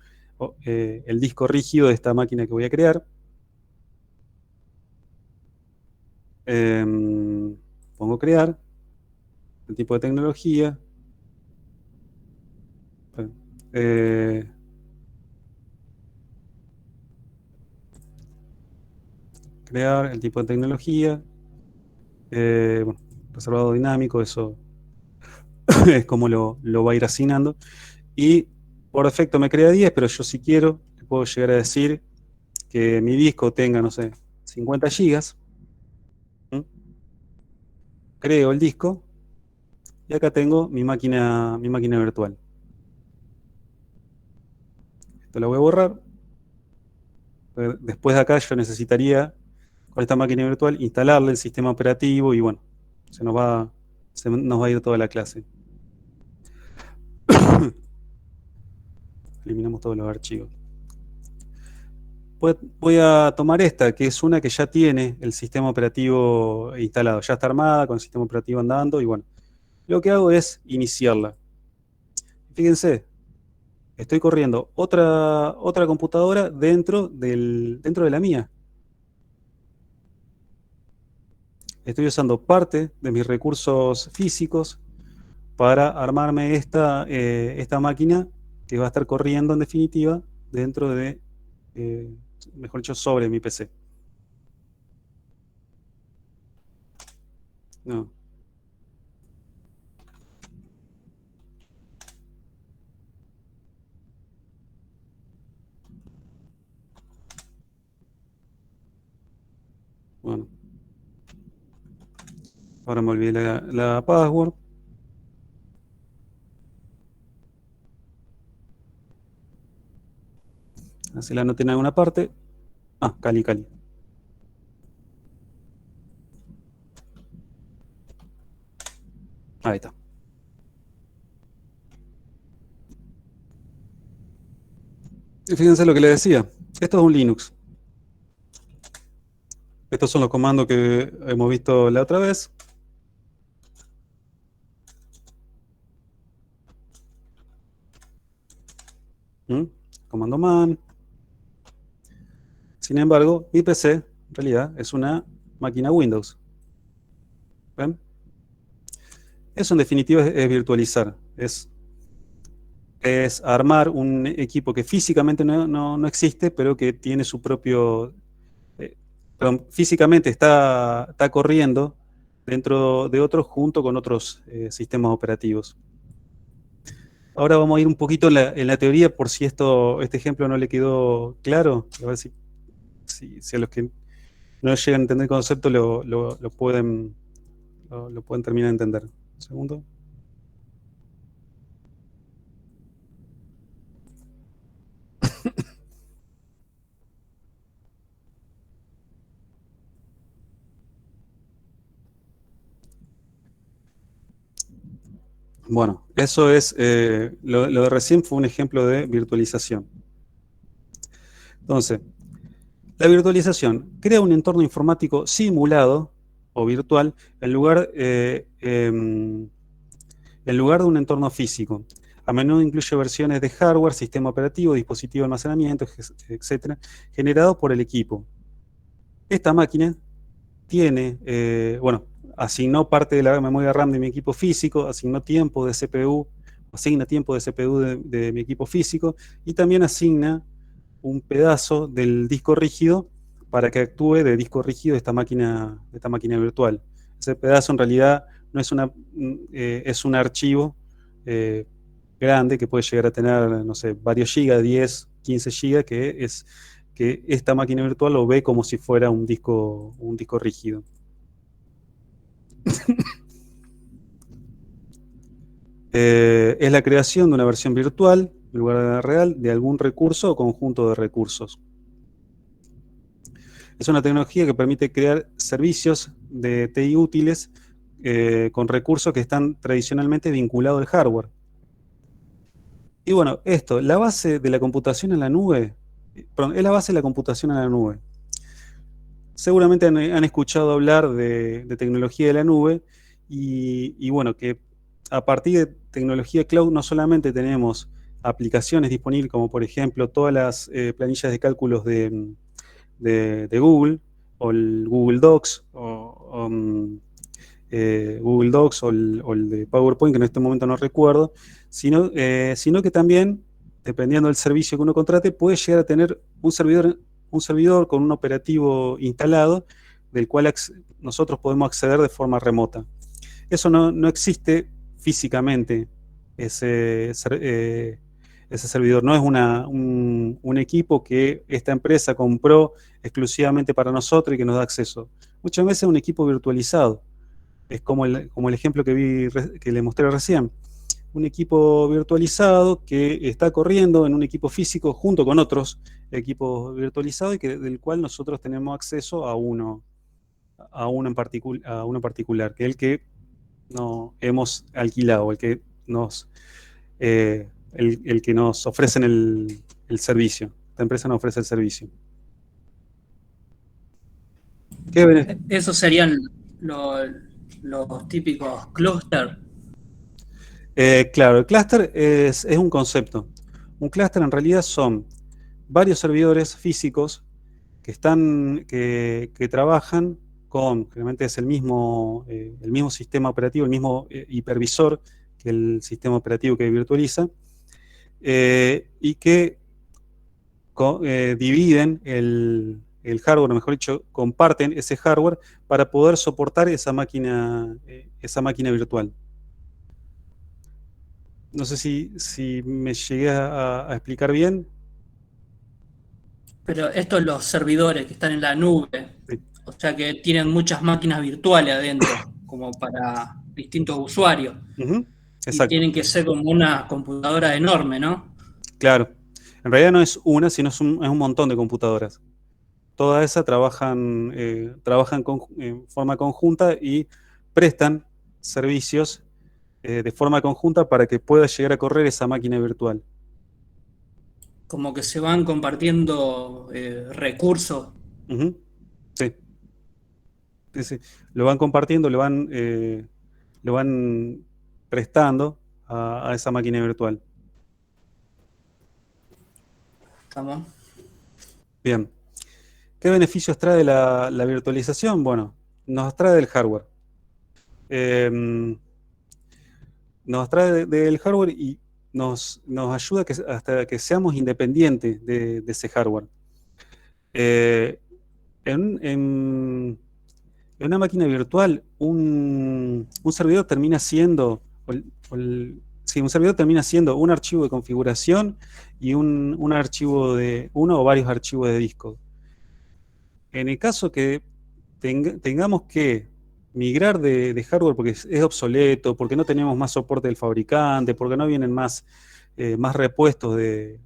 el disco rígido de esta máquina que voy a crear. Pongo crear, el tipo de tecnología. Crear el tipo de tecnología. Bueno, reservado dinámico, eso es como lo va a ir asignando. Y por defecto me crea 10, pero yo si quiero, le puedo llegar a decir que mi disco tenga, no sé, 50 gigas. Creo el disco y acá tengo mi máquina virtual. Esto lo voy a borrar. Después de acá yo necesitaría, con esta máquina virtual, instalarle el sistema operativo y bueno, se nos va a ir toda la clase. Eliminamos todos los archivos. Voy a tomar esta, que es una que ya tiene el sistema operativo instalado. Ya está armada, con el sistema operativo andando, y bueno. Lo que hago es iniciarla. Fíjense, estoy corriendo otra computadora dentro de la mía. Estoy usando parte de mis recursos físicos para armarme esta máquina que va a estar corriendo en definitiva dentro de, mejor dicho, sobre mi PC. No. Bueno. Ahora me olvidé la password. Así la anoté en alguna parte. Cali. Ahí está. Y fíjense lo que les decía. Esto es un Linux. Estos son los comandos que hemos visto la otra vez. Comando man. Sin embargo, mi PC en realidad es una máquina Windows. ¿Ven? Eso en definitiva es virtualizar. Es armar un equipo que físicamente no existe, pero que tiene su propio... físicamente está corriendo dentro de otros junto con otros sistemas operativos. Ahora vamos a ir un poquito en la teoría por si este ejemplo no le quedó claro. A ver si a los que no llegan a entender el concepto lo pueden terminar de entender. Un segundo. Bueno, eso es, lo de recién fue un ejemplo de virtualización. Entonces, la virtualización crea un entorno informático simulado o virtual en lugar de un entorno físico. A menudo incluye versiones de hardware, sistema operativo, dispositivo de almacenamiento, etc., generados por el equipo. Esta máquina tiene, asignó parte de la memoria RAM de mi equipo físico, asigna tiempo de CPU de mi equipo físico y también asigna un pedazo del disco rígido para que actúe de disco rígido de esta máquina virtual. Ese pedazo en realidad no es un archivo grande que puede llegar a tener, no sé, varios gigas, 10, 15 gigas, que esta máquina virtual lo ve como si fuera un disco rígido. Es la creación de una versión virtual, en lugar de la real, de algún recurso o conjunto de recursos. Es una tecnología que permite crear servicios de TI útiles con recursos que están tradicionalmente vinculados al hardware. Y bueno, esto, la base de la computación en la nube, perdón, es la base de la computación en la nube. Seguramente han escuchado hablar de tecnología de la nube y bueno, que a partir de tecnología cloud no solamente tenemos aplicaciones disponibles como por ejemplo todas las planillas de cálculos de Google o el Google Docs o el de PowerPoint, que en este momento no recuerdo, sino que también, dependiendo del servicio que uno contrate, puede llegar a tener un servidor con un operativo instalado del cual nosotros podemos acceder de forma remota. Eso no existe físicamente, ese servidor. No es un equipo que esta empresa compró exclusivamente para nosotros y que nos da acceso. Muchas veces es un equipo virtualizado. Es como el ejemplo que le mostré recién. Un equipo virtualizado que está corriendo en un equipo físico junto con otros equipos virtualizados y del cual nosotros tenemos acceso a uno en particular, que es el que no hemos alquilado, el que nos ofrecen el servicio. Esta empresa nos ofrece el servicio. Esos serían los típicos clúster. Claro, el clúster es un concepto. Un clúster en realidad son varios servidores físicos que trabajan con, generalmente es el mismo sistema operativo, el mismo hipervisor que el sistema operativo que virtualiza, y que dividen el hardware, o mejor dicho, comparten ese hardware para poder soportar esa máquina virtual. No sé si me llegué a explicar bien. Pero estos los servidores que están en la nube, Sí. o sea que tienen muchas máquinas virtuales adentro, como para distintos usuarios. Uh-huh. Y Exacto. tienen que ser como una computadora enorme, ¿no? Claro. En realidad no es una, sino es un montón de computadoras. Todas esas trabajan en forma conjunta y prestan servicios de forma conjunta para que pueda llegar a correr esa máquina virtual. Como que se van compartiendo recursos. Uh-huh. Sí. Sí. Lo van compartiendo, lo van prestando a esa máquina virtual. ¿Estamos? Bien. ¿Qué beneficios trae la virtualización? Bueno, nos trae del hardware. Nos trae del hardware y nos ayuda hasta que seamos independientes de ese hardware. En una máquina virtual, un servidor termina siendo un servidor termina siendo un archivo de configuración y un archivo de uno o varios archivos de disco. En el caso que tengamos que migrar de hardware porque es obsoleto, porque no tenemos más soporte del fabricante, porque no vienen más repuestos de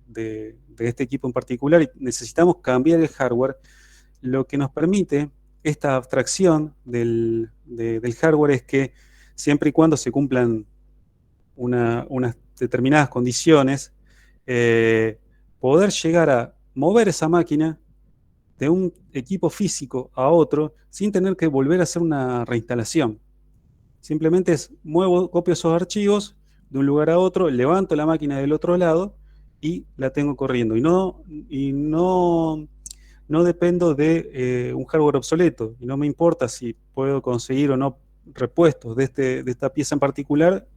este equipo en particular y necesitamos cambiar el hardware, lo que nos permite esta abstracción del hardware es que siempre y cuando se cumplan unas determinadas condiciones, poder llegar a mover esa máquina de un equipo físico a otro sin tener que volver a hacer una reinstalación. Simplemente copio esos archivos de un lugar a otro, levanto la máquina del otro lado y la tengo corriendo. Y no dependo de un hardware obsoleto. Y no me importa si puedo conseguir o no repuestos de esta pieza en particular.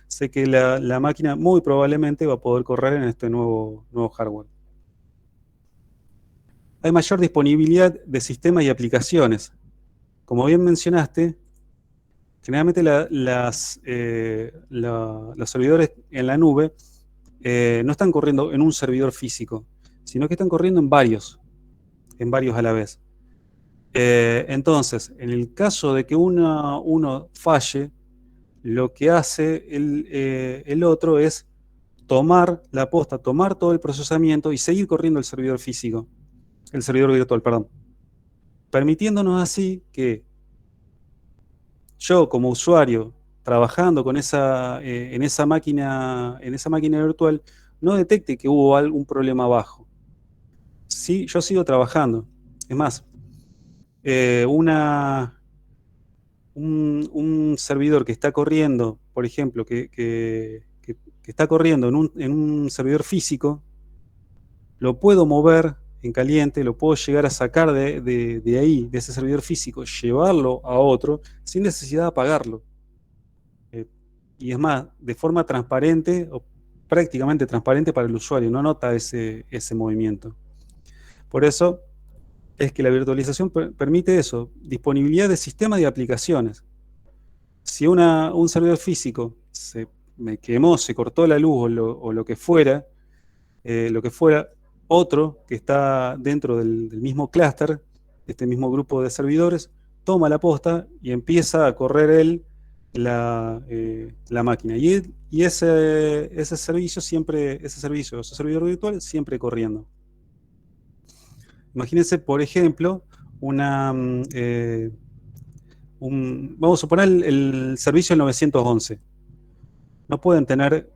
Sé que la máquina muy probablemente va a poder correr en este nuevo hardware. Hay mayor disponibilidad de sistemas y aplicaciones. Como bien mencionaste, generalmente los servidores en la nube no están corriendo en un servidor físico, sino que están corriendo en varios a la vez. Entonces, en el caso de que uno falle, lo que hace el otro es tomar la posta, tomar todo el procesamiento y seguir corriendo el servidor físico, el servidor virtual, perdón. Permitiéndonos así que yo como usuario, trabajando con en esa máquina virtual, no detecte que hubo algún problema abajo. Sí, yo sigo trabajando. Es más, un servidor que está corriendo, por ejemplo, que está corriendo en un servidor físico, lo puedo mover en caliente, lo puedo llegar a sacar de ahí, de ese servidor físico, llevarlo a otro, sin necesidad de apagarlo. Y es más, de forma transparente, o prácticamente transparente para el usuario, no nota ese movimiento. Por eso es que la virtualización permite eso, disponibilidad de sistemas y aplicaciones. Si un servidor físico me quemó, se cortó la luz o lo que fuera, otro que está dentro del mismo clúster, este mismo grupo de servidores, toma la posta y empieza a correr él la máquina. Y ese servidor virtual siempre corriendo. Imagínense, por ejemplo, vamos a suponer el servicio del 911. No pueden tener,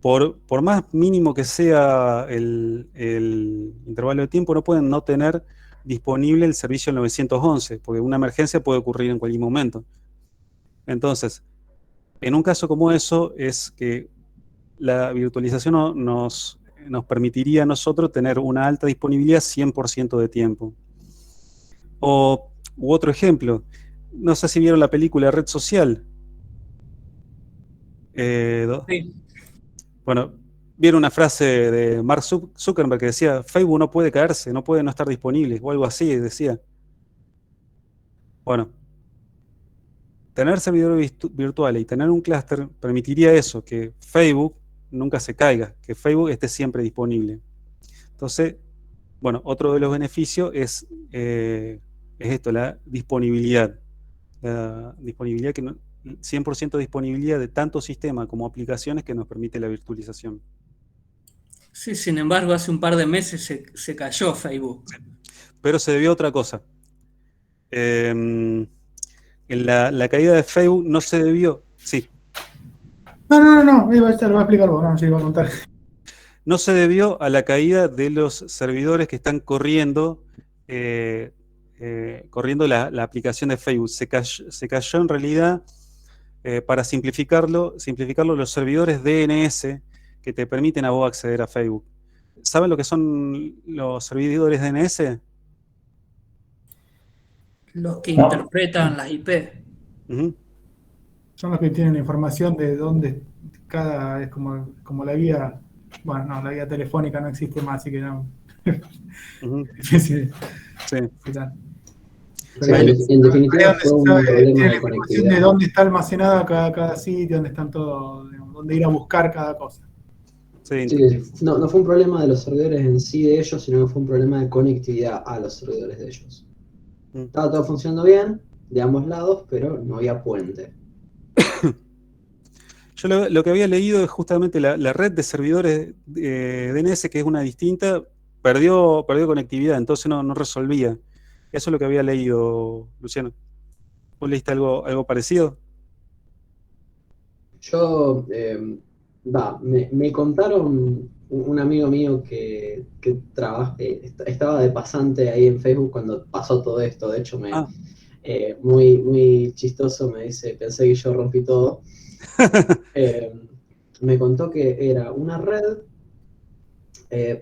por más mínimo que sea el intervalo de tiempo, no pueden no tener disponible el servicio del 911, porque una emergencia puede ocurrir en cualquier momento. Entonces, en un caso como eso, es que la virtualización nos permitiría a nosotros tener una alta disponibilidad 100% de tiempo. U otro ejemplo, no sé si vieron la película Red Social. Sí. Bueno, vieron una frase de Mark Zuckerberg que decía: Facebook no puede caerse, no puede no estar disponible, o algo así decía. Bueno, tener servidores virtuales y tener un clúster permitiría eso, que Facebook nunca se caiga, que Facebook esté siempre disponible. Entonces, bueno, otro de los beneficios es esto, la disponibilidad. La disponibilidad 100% disponibilidad de tanto sistema como aplicaciones que nos permite la virtualización. Sí, sin embargo, hace un par de meses se cayó Facebook. Pero se debió a otra cosa. La caída de Facebook no se debió... Sí. No, iba a explicar vos, no, sí, iba a contar. No se debió a la caída de los servidores que están corriendo la aplicación de Facebook. Se cayó en realidad, para simplificarlo, los servidores DNS que te permiten a vos acceder a Facebook. ¿Saben lo que son los servidores DNS? Los que interpretan las IP. Son los que tienen la información de dónde es como la guía. Bueno, no, la guía telefónica no existe más, así que no. Sí. En definitiva fue un problema de la información conectividad. de dónde está almacenada cada sitio, dónde están todos, dónde ir a buscar cada cosa. Sí. No fue un problema de los servidores en sí de ellos, sino que fue un problema de conectividad a los servidores de ellos. Estaba todo funcionando bien, de ambos lados, pero no había puente. Yo lo que había leído es justamente la red de servidores DNS, que es una distinta, perdió conectividad, entonces no resolvía. Eso es lo que había leído, Luciano. ¿Vos leíste algo parecido? Yo, me contaron un amigo mío que estaba de pasante ahí en Facebook cuando pasó todo esto. De hecho, muy, muy chistoso, me dice: pensé que yo rompí todo. Me contó que era una red,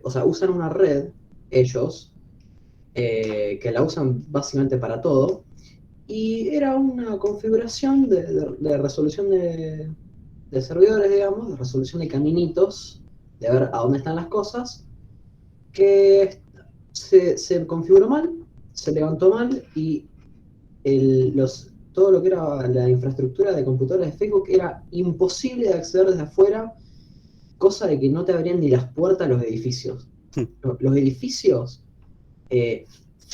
usan una red ellos, que la usan básicamente para todo, y era una configuración de resolución de servidores, digamos, de resolución de caminitos, de ver a dónde están las cosas, que se configuró mal, se levantó mal, y todo lo que era la infraestructura de computadores de Facebook era imposible de acceder desde afuera, cosa de que no te abrían ni las puertas a los edificios. Los edificios,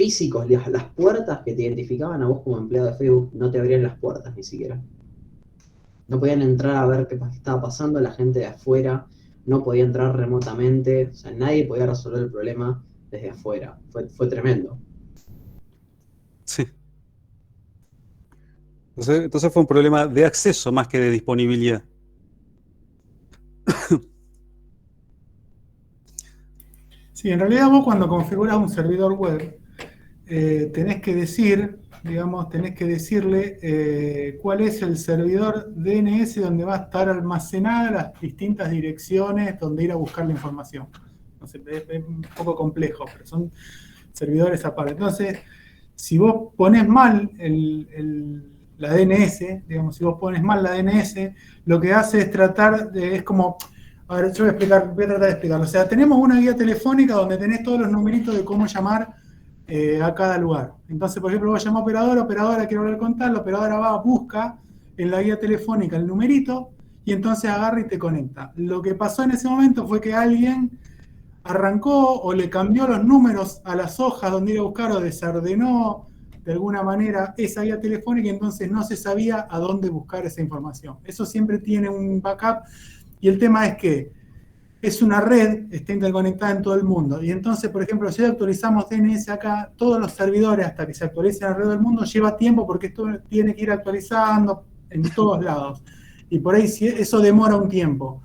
físicos, las puertas que te identificaban a vos como empleado de Facebook, no te abrían las puertas ni siquiera. No podían entrar a ver qué estaba pasando, la gente de afuera no podía entrar remotamente, o sea, nadie podía resolver el problema desde afuera. Fue tremendo. Sí. Entonces fue un problema de acceso más que de disponibilidad. Sí, en realidad vos cuando configuras un servidor web, tenés que decir, digamos, tenés que decirle cuál es el servidor DNS donde va a estar almacenada las distintas direcciones donde ir a buscar la información. No sé, es un poco complejo, pero son servidores aparte. Entonces, si vos pones mal la DNS, digamos, si vos pones mal la DNS, lo que hace es tratar de, es como, a ver, yo voy a tratar de explicarlo. O sea, tenemos una guía telefónica donde tenés todos los numeritos de cómo llamar a cada lugar. Entonces, por ejemplo, vos llamás a operadora, quiero hablar con tal, la operadora va, busca en la guía telefónica el numerito y entonces agarra y te conecta. Lo que pasó en ese momento fue que alguien arrancó o le cambió los números a las hojas donde ir a buscar o desordenó de alguna manera esa guía telefónica y entonces no se sabía a dónde buscar esa información. Eso siempre tiene un backup y el tema es que es una red, está interconectada en todo el mundo. Y entonces, por ejemplo, si actualizamos DNS acá, todos los servidores hasta que se actualicen alrededor del mundo lleva tiempo porque esto tiene que ir actualizando en todos lados. Y por ahí eso demora un tiempo.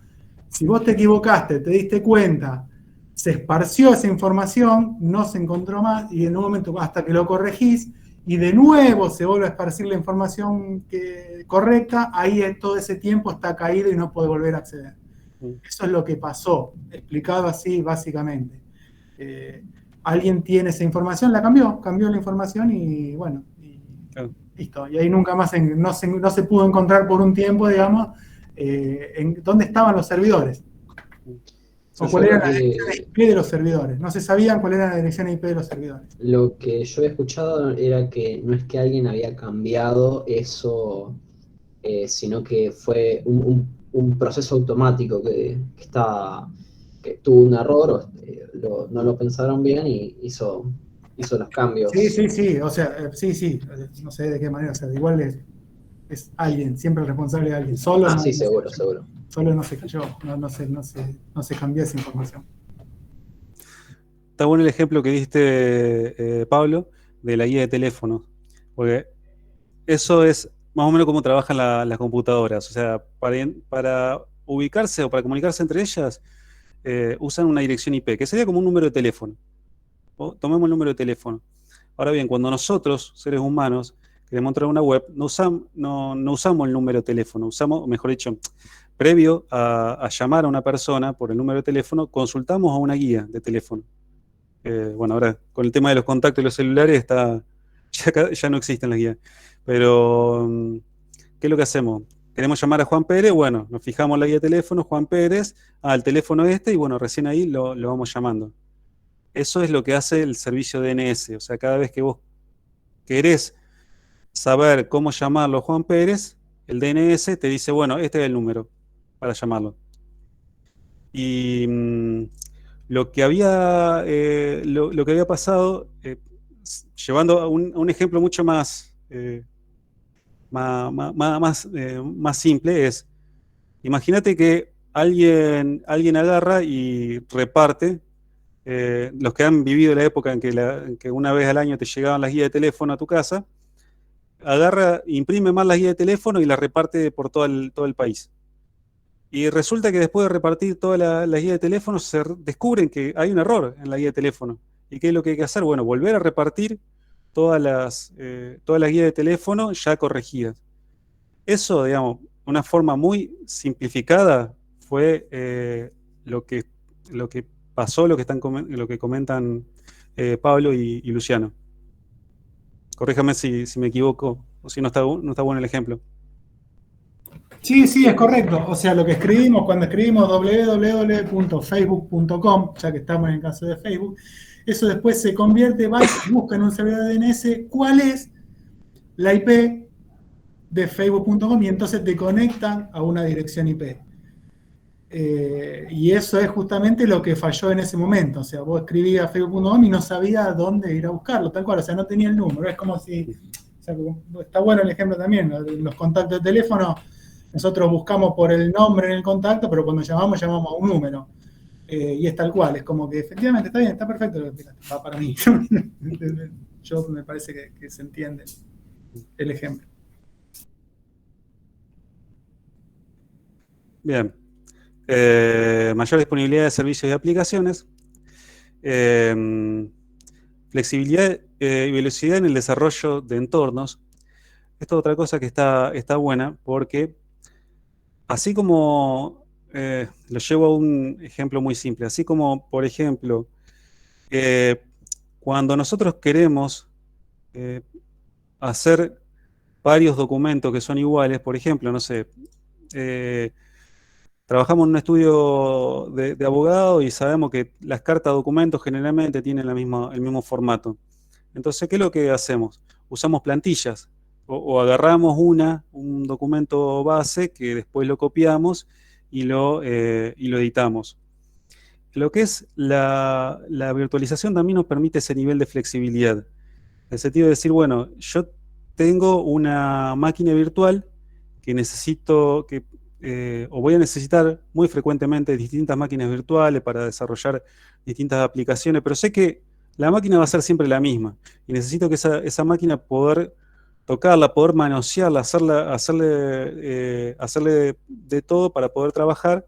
Si vos te equivocaste, te diste cuenta, se esparció esa información, no se encontró más y en un momento hasta que lo corregís y de nuevo se vuelve a esparcir la información correcta, ahí todo ese tiempo está caído y no puede volver a acceder. Eso es lo que pasó, explicado así básicamente. Alguien tiene esa información, la cambió la información y bueno, listo. Y ahí nunca más no se pudo encontrar por un tiempo, digamos, en dónde estaban los servidores. O cuál era la dirección IP de los servidores. No se sabían cuál era la dirección IP de los servidores. Lo que yo he escuchado era que no es que alguien había cambiado eso, sino que fue un proceso automático que tuvo un error, no lo pensaron bien y hizo los cambios. Sí, o sea, sí, no sé de qué manera, o sea, igual es alguien, siempre el responsable de alguien, solo. Sí, seguro. Solo no se cayó, no se cambió esa información. Está bueno el ejemplo que diste, Pablo, de la guía de teléfono, porque eso es más o menos cómo trabajan las computadoras. O sea, para ubicarse o para comunicarse entre ellas, usan una dirección IP, que sería como un número de teléfono. Tomemos el número de teléfono. Ahora bien, cuando nosotros, seres humanos, queremos entrar a una web, no usamos el número de teléfono, usamos, mejor dicho, previo a llamar a una persona por el número de teléfono, consultamos a una guía de teléfono. Bueno, ahora con el tema de los contactos y los celulares ya no existen las guías. Pero, ¿qué es lo que hacemos? Queremos llamar a Juan Pérez, bueno, nos fijamos en la guía de teléfono, Juan Pérez, al teléfono y bueno, recién ahí lo vamos llamando. Eso es lo que hace el servicio DNS. O sea, cada vez que vos querés saber cómo llamarlo a Juan Pérez, el DNS te dice, bueno, este es el número para llamarlo. Y lo que había pasado, llevando a un ejemplo mucho más simple, es, imagínate que alguien agarra y reparte, los que han vivido la época en que una vez al año te llegaban las guías de teléfono a tu casa, agarra, imprime más las guías de teléfono y las reparte por todo el país. Y resulta que después de repartir todas las guías de teléfono, se descubren que hay un error en la guía de teléfono. ¿Y qué es lo que hay que hacer? Bueno, volver a repartir todas las guías de teléfono ya corregidas. Eso, digamos, una forma muy simplificada fue lo que pasó, lo que comentan Pablo y Luciano. Corríjame si me equivoco o si no está bueno el ejemplo. Sí, es correcto. O sea, lo que escribimos cuando escribimos www.facebook.com, ya que estamos en el caso de Facebook, eso después se convierte, busca en un servidor de DNS cuál es la IP de facebook.com y entonces te conectan a una dirección IP. Y eso es justamente lo que falló en ese momento. O sea, vos escribías facebook.com y no sabía dónde ir a buscarlo, tal cual. O sea, no tenía el número. Es como si, o sea, está bueno el ejemplo también, ¿no? Los contactos de teléfono, nosotros buscamos por el nombre en el contacto, pero cuando llamamos a un número. Y es tal cual, es como que efectivamente está bien, está perfecto lo que explicaste, va para mí. Yo me parece que se entiende el ejemplo. Bien. Mayor disponibilidad de servicios y aplicaciones. Flexibilidad y velocidad en el desarrollo de entornos. Esto es otra cosa que está buena, porque así como, lo llevo a un ejemplo muy simple, así como, por ejemplo, cuando nosotros queremos hacer varios documentos que son iguales, por ejemplo, no sé, trabajamos en un estudio de abogado y sabemos que las cartas de documentos generalmente tienen el mismo formato. Entonces, ¿qué es lo que hacemos? Usamos plantillas o agarramos un documento base que después lo copiamos y lo editamos. Lo que es la virtualización también nos permite ese nivel de flexibilidad. En el sentido de decir, bueno, yo tengo una máquina virtual que necesito, o voy a necesitar muy frecuentemente distintas máquinas virtuales para desarrollar distintas aplicaciones, pero sé que la máquina va a ser siempre la misma y necesito que esa máquina poder tocarla, poder manosearla, hacerle de todo para poder trabajar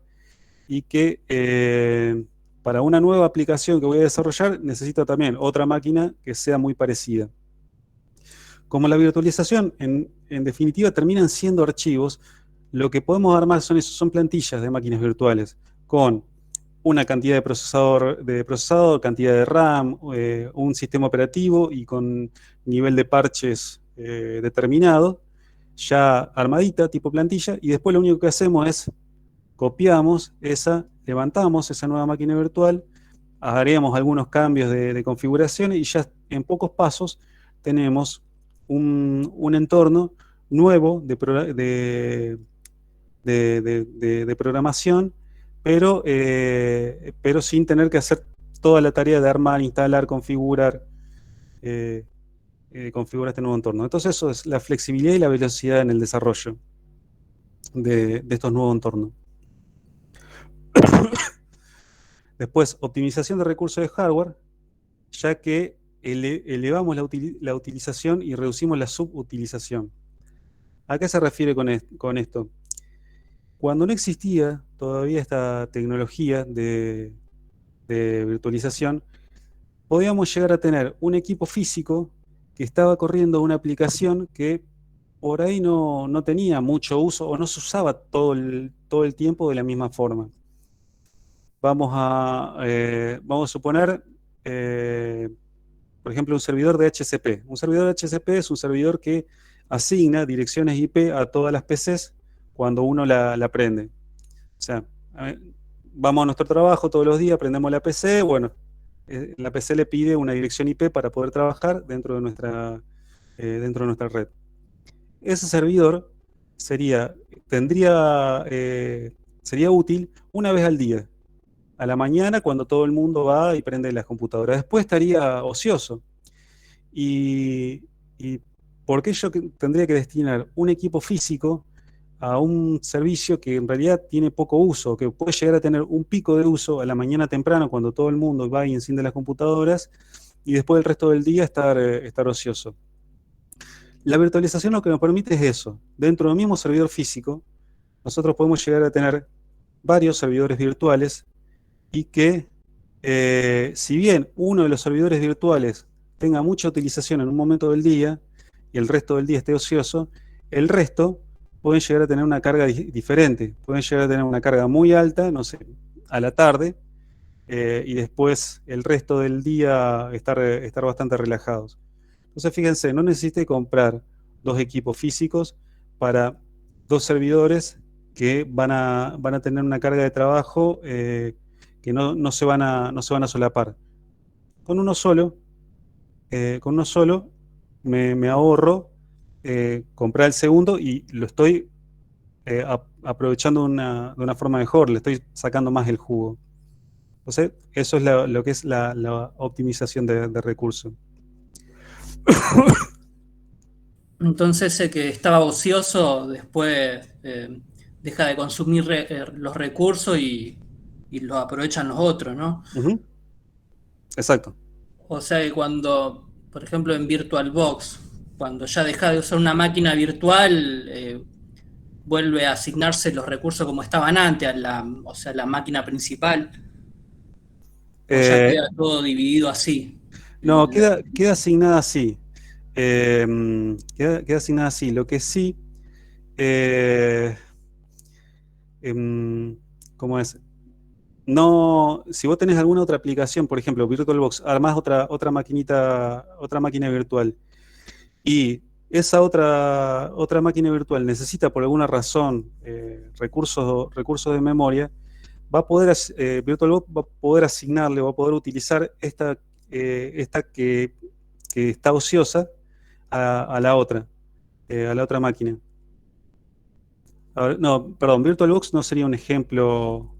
y que para una nueva aplicación que voy a desarrollar necesito también otra máquina que sea muy parecida. Como la virtualización en definitiva terminan siendo archivos, lo que podemos armar son plantillas de máquinas virtuales con una cantidad de procesador, cantidad de RAM, un sistema operativo y con nivel de parches determinado, ya armadita, tipo plantilla, y después lo único que hacemos es copiamos levantamos esa nueva máquina virtual, haremos algunos cambios de configuración y ya en pocos pasos tenemos un entorno nuevo de programación, pero sin tener que hacer toda la tarea de armar, instalar, configurar este nuevo entorno. Entonces eso es la flexibilidad y la velocidad en el desarrollo de estos nuevos entornos. Después, optimización de recursos de hardware, ya que elevamos la utilización y reducimos la subutilización. ¿A qué se refiere con esto? Cuando no existía todavía esta tecnología de virtualización, podíamos llegar a tener un equipo físico que estaba corriendo una aplicación que por ahí no tenía mucho uso o no se usaba todo el tiempo de la misma forma. Vamos a suponer, por ejemplo, un servidor de HCP. Un servidor de HCP es un servidor que asigna direcciones IP a todas las PCs cuando uno la prende. O sea, vamos a nuestro trabajo todos los días, prendemos la PC, bueno, la PC le pide una dirección IP para poder trabajar dentro de nuestra red. Ese servidor sería útil una vez al día. A la mañana cuando todo el mundo va y prende las computadoras. Después estaría ocioso. ¿Y por qué yo tendría que destinar un equipo físico a un servicio que en realidad tiene poco uso, que puede llegar a tener un pico de uso a la mañana temprano cuando todo el mundo va y enciende las computadoras y después el resto del día estar ocioso? La virtualización lo que nos permite es eso. Dentro del mismo servidor físico, nosotros podemos llegar a tener varios servidores virtuales y que, si bien uno de los servidores virtuales tenga mucha utilización en un momento del día y el resto del día esté ocioso, el resto pueden llegar a tener una carga diferente. Pueden llegar a tener una carga muy alta, no sé, a la tarde, y después el resto del día estar bastante relajados. Entonces, fíjense, no necesité comprar dos equipos físicos para dos servidores que van a tener una carga de trabajo que no se van a solapar. Con uno solo me ahorro comprar el segundo y lo estoy aprovechando de una forma mejor, le estoy sacando más el jugo. Entonces, eso es lo que es la optimización de recursos. Entonces ese que estaba ocioso después deja de consumir los recursos y los aprovechan los otros, ¿no? Ujú. Exacto. O sea que cuando, por ejemplo, en VirtualBox, cuando ya deja de usar una máquina virtual, vuelve a asignarse los recursos como estaban antes, o sea, la máquina principal, o ya Eh, queda todo dividido así. no, queda asignada así. Queda asignada así. Lo que sí, eh, ¿cómo es? No, si vos tenés alguna otra aplicación, por ejemplo, VirtualBox, armás otra máquina virtual, y esa otra máquina virtual necesita por alguna razón recursos de memoria, VirtualBox va a poder asignarle, va a poder utilizar esta que está ociosa a la otra máquina. A ver, no, perdón, VirtualBox no sería un ejemplo,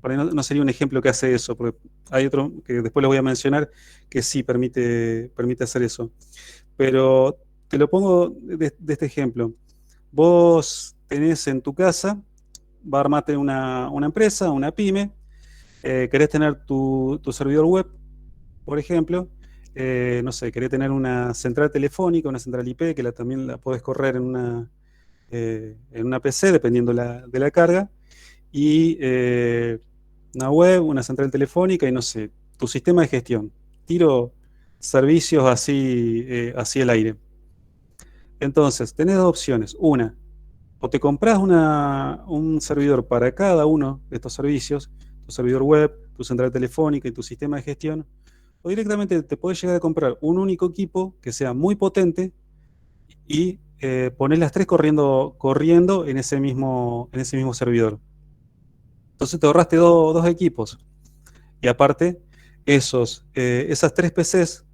por ahí no sería un ejemplo que hace eso, porque hay otro que después les voy a mencionar que sí permite hacer eso. Pero te lo pongo de este ejemplo. Vos tenés en tu casa, va a armarte una empresa, una pyme, querés tener tu servidor web, por ejemplo, no sé, querés tener una central telefónica, una central IP, que también la podés correr en una PC, dependiendo de la carga, y una web, una central telefónica y no sé, tu sistema de gestión. Tiro servicios así al aire. Entonces, tenés dos opciones. Una, o te compras un servidor para cada uno de estos servicios, tu servidor web, tu central telefónica y tu sistema de gestión, o directamente te podés llegar a comprar un único equipo que sea muy potente y poner las tres corriendo en ese mismo servidor. Entonces te ahorraste dos equipos. Y aparte, esas tres PCs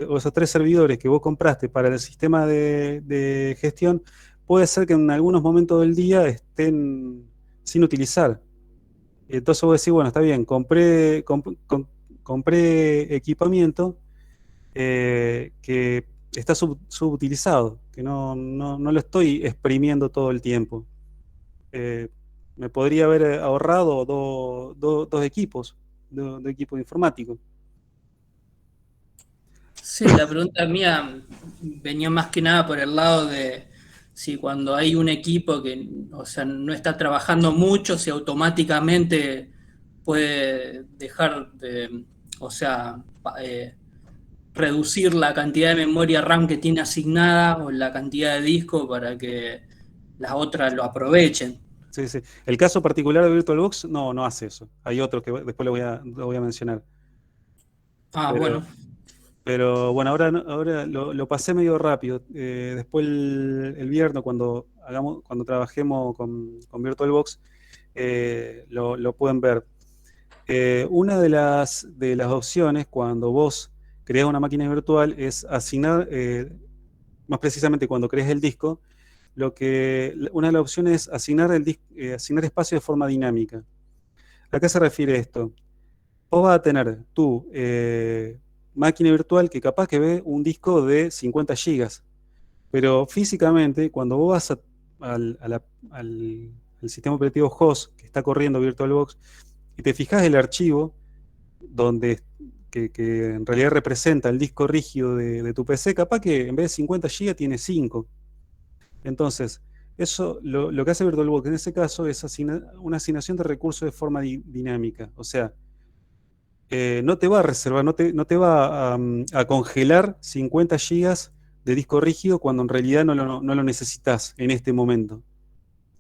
o esos tres servidores que vos compraste para el sistema de gestión, puede ser que en algunos momentos del día estén sin utilizar. Entonces vos decís, bueno, está bien, compré equipamiento que está subutilizado, que no lo estoy exprimiendo todo el tiempo. Me podría haber ahorrado dos equipos, dos equipos informáticos. Sí, la pregunta mía venía más que nada por el lado de si cuando hay un equipo que, o sea, no está trabajando mucho, si automáticamente puede dejar de, o sea, reducir la cantidad de memoria RAM que tiene asignada o la cantidad de disco para que las otras lo aprovechen. Sí, sí. El caso particular de VirtualBox no hace eso. Hay otro que después lo voy a mencionar. Ah, Pero, bueno. pero bueno, ahora lo pasé medio rápido. Después el viernes, cuando trabajemos con VirtualBox, lo pueden ver. Una de las opciones cuando vos creas una máquina virtual es asignar, más precisamente cuando crees el disco, una de las opciones es asignar espacio de forma dinámica. ¿A qué se refiere esto? Vos vas a tener tu máquina virtual que capaz que ve un disco de 50 gigas, pero físicamente cuando vos vas al sistema operativo host que está corriendo VirtualBox y te fijas el archivo que en realidad representa el disco rígido de tu PC, capaz que en vez de 50 gigas tiene 5. Entonces, eso lo que hace VirtualBox en ese caso es una asignación de recursos de forma dinámica. O sea, no te va a reservar, no te va a congelar 50 gigas de disco rígido cuando en realidad no lo necesitas en este momento,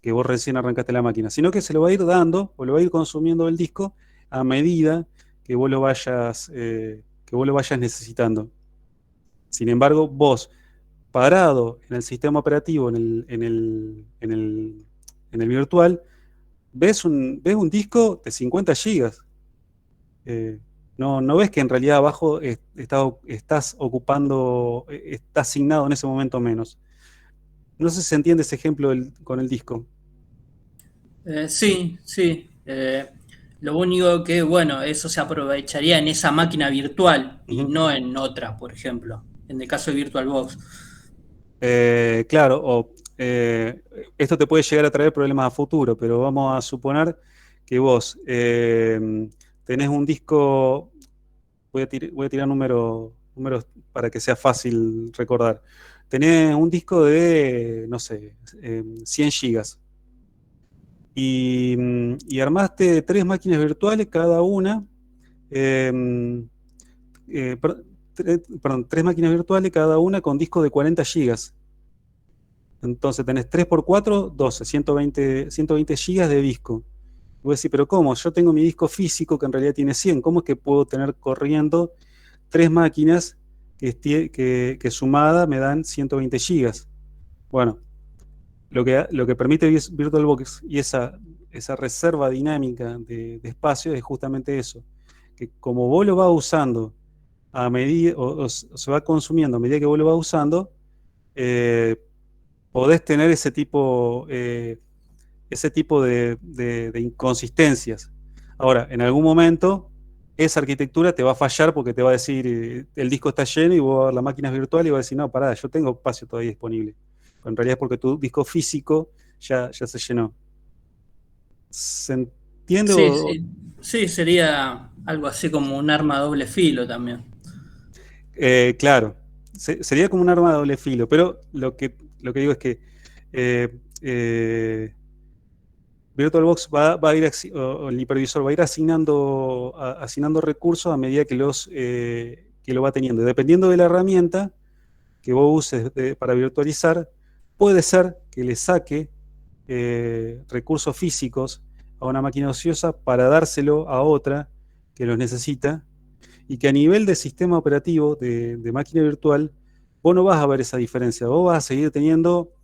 que vos recién arrancaste la máquina, sino que se lo va a ir dando o lo va a ir consumiendo el disco a medida que vos lo vayas necesitando. Sin embargo, vos, parado en el sistema operativo, en el virtual, ves un disco de 50 gigas. No ves que en realidad abajo estás ocupando, está asignado en ese momento menos. No sé si se entiende ese ejemplo con el disco. Sí, sí. Lo único que, bueno, eso se aprovecharía en esa máquina virtual y Ujú. no en otra, por ejemplo, en el caso de VirtualBox. Claro, esto te puede llegar a traer problemas a futuro, pero vamos a suponer que vos tenés un disco, voy a tirar números para que sea fácil recordar. Tenés un disco de, no sé, 100 gigas y armaste 3 máquinas virtuales, cada una, eh, perdón, 3 máquinas virtuales, cada una con disco de 40 gigas. Entonces tenés 3 por 4, 12, 120 gigas de disco. Y vos decís, pero ¿cómo? Yo tengo mi disco físico que en realidad tiene 100. ¿Cómo es que puedo tener corriendo 3 máquinas que sumada me dan 120 gigas? Bueno, lo que permite VirtualBox y esa reserva dinámica de espacio es justamente eso. Que como vos lo vas usando a medida, o se va consumiendo a medida que vos lo vas usando, eh, podés tener ese tipo de inconsistencias. Ahora, en algún momento, esa arquitectura te va a fallar porque te va a decir, el disco está lleno y vos vas a ver las máquinas virtuales y vas a decir, no, pará, yo tengo espacio todavía disponible. Pero en realidad es porque tu disco físico ya se llenó. ¿Se entiende? Sí, sí. Sí, sería algo así como un arma a doble filo también. Claro, sería como un arma de doble filo, pero lo que digo es que eh, eh, VirtualBox va a ir, o el hipervisor va a ir asignando recursos a medida que lo va teniendo. Dependiendo de la herramienta que vos uses para virtualizar, puede ser que le saque recursos físicos a una máquina ociosa para dárselo a otra que los necesita, y que a nivel de sistema operativo de máquina virtual, vos no vas a ver esa diferencia. Vos vas a seguir teniendo,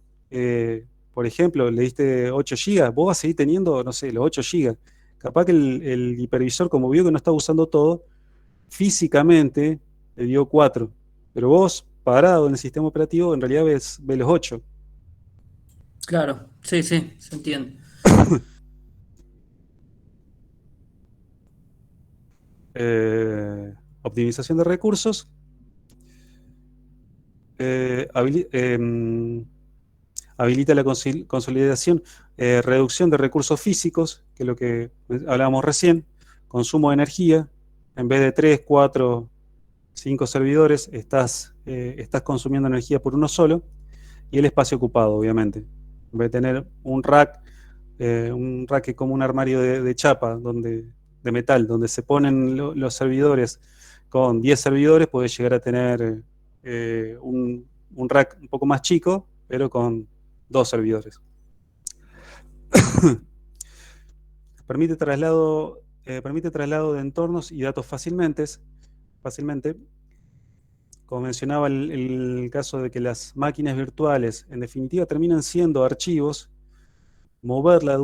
por ejemplo, le diste 8 gigas, vos vas a seguir teniendo, no sé, los 8 gigas. Capaz que el hipervisor, como vio que no está usando todo, físicamente le dio 4, pero vos, parado en el sistema operativo, en realidad ves los 8. Claro, sí, sí, se entiende. Optimización de recursos. Habilita la consolidación, reducción de recursos físicos, que es lo que hablábamos recién, consumo de energía. En vez de 3, 4, 5 servidores, estás consumiendo energía por uno solo, y el espacio ocupado, obviamente. En vez de tener un rack que es como un armario de chapa, de metal, donde se ponen los servidores, con 10 servidores, puedes llegar a tener un rack un poco más chico, pero con 2 servidores. Permite traslado de entornos y datos fácilmente. Como mencionaba, el caso de que las máquinas virtuales en definitiva terminan siendo archivos. Moverla de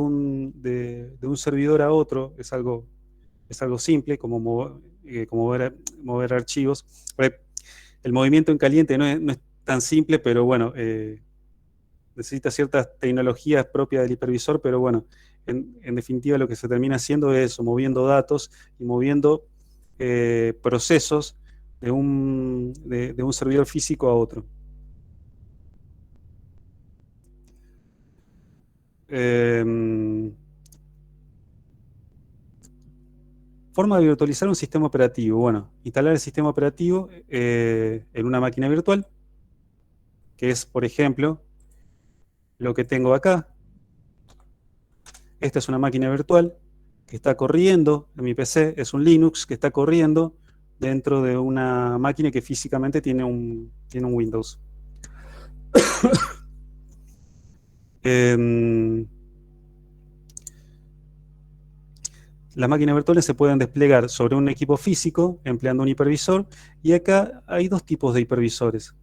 un servidor a otro es algo simple, como mover archivos. El movimiento en caliente no es tan simple, pero bueno, necesita ciertas tecnologías propias del hipervisor, pero bueno, en definitiva lo que se termina haciendo es eso, moviendo datos y moviendo procesos de un servidor físico a otro. Forma de virtualizar un sistema operativo. Bueno, instalar el sistema operativo en una máquina virtual, que es, por ejemplo, lo que tengo acá. Esta es una máquina virtual que está corriendo en mi PC, es un Linux que está corriendo dentro de una máquina que físicamente tiene un Windows. Las máquinas virtuales se pueden desplegar sobre un equipo físico empleando un hipervisor, y acá hay dos tipos de hipervisores.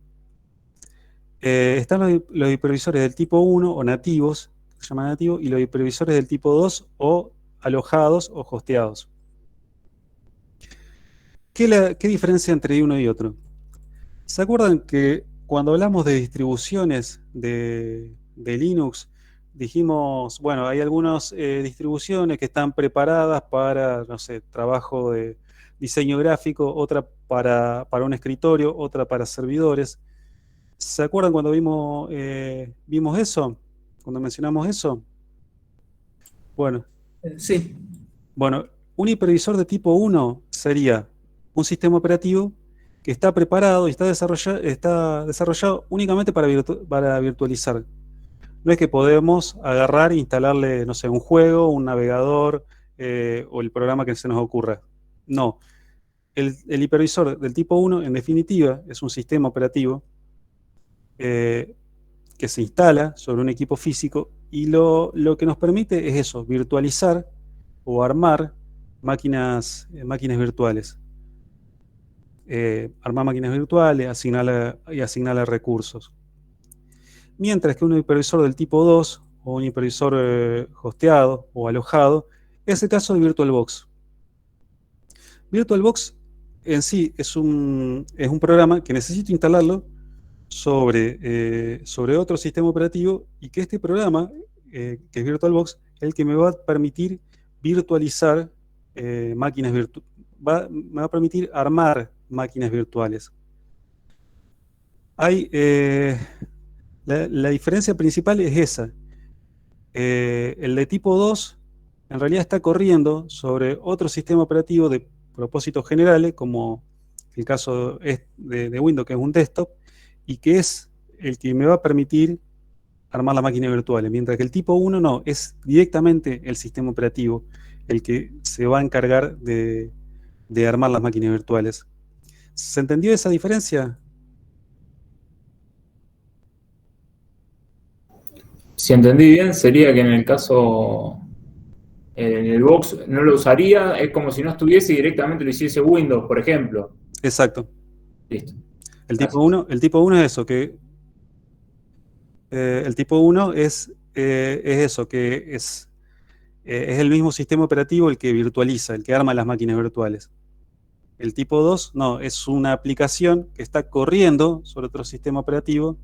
Están los hipervisores del tipo 1 o nativos, que se llaman nativos, y los hipervisores del tipo 2 o alojados o hosteados. ¿Qué diferencia entre uno y otro? ¿Se acuerdan que cuando hablamos de distribuciones de Linux, dijimos, bueno, hay algunas distribuciones que están preparadas para, no sé, trabajo de diseño gráfico, otra para un escritorio, otra para servidores. ¿Se acuerdan cuando vimos eso? Cuando mencionamos eso. Bueno, Sí, bueno, un hipervisor de tipo 1 sería un sistema operativo que está preparado y está desarrollado únicamente para virtualizar. No es que podemos agarrar e instalarle, no sé, un juego, un navegador o el programa que se nos ocurra. No. El hipervisor del tipo 1, en definitiva, es un sistema operativo que se instala sobre un equipo físico y lo que nos permite es eso, virtualizar o armar máquinas virtuales. Armar máquinas virtuales y asignarle recursos. Mientras que un hipervisor del tipo 2 o un hipervisor hosteado o alojado es el caso de VirtualBox. VirtualBox en sí es un programa que necesito instalarlo sobre otro sistema operativo y que este programa, que es VirtualBox, es el que me va a permitir virtualizar me va a permitir armar máquinas virtuales. La diferencia principal es esa. El de tipo 2 en realidad está corriendo sobre otro sistema operativo de propósitos generales, como el caso es de Windows, que es un desktop, y que es el que me va a permitir armar las máquinas virtuales, mientras que el tipo 1 no, es directamente el sistema operativo el que se va a encargar de armar las máquinas virtuales. ¿Se entendió esa diferencia? Si entendí bien, sería que en el caso, en el box no lo usaría, es como si no estuviese y directamente lo hiciese Windows, por ejemplo. Exacto. Listo. El tipo 1 es eso, el tipo 1 es eso, que es el mismo sistema operativo el que virtualiza, el que arma las máquinas virtuales. El tipo 2 no, es una aplicación que está corriendo sobre otro sistema operativo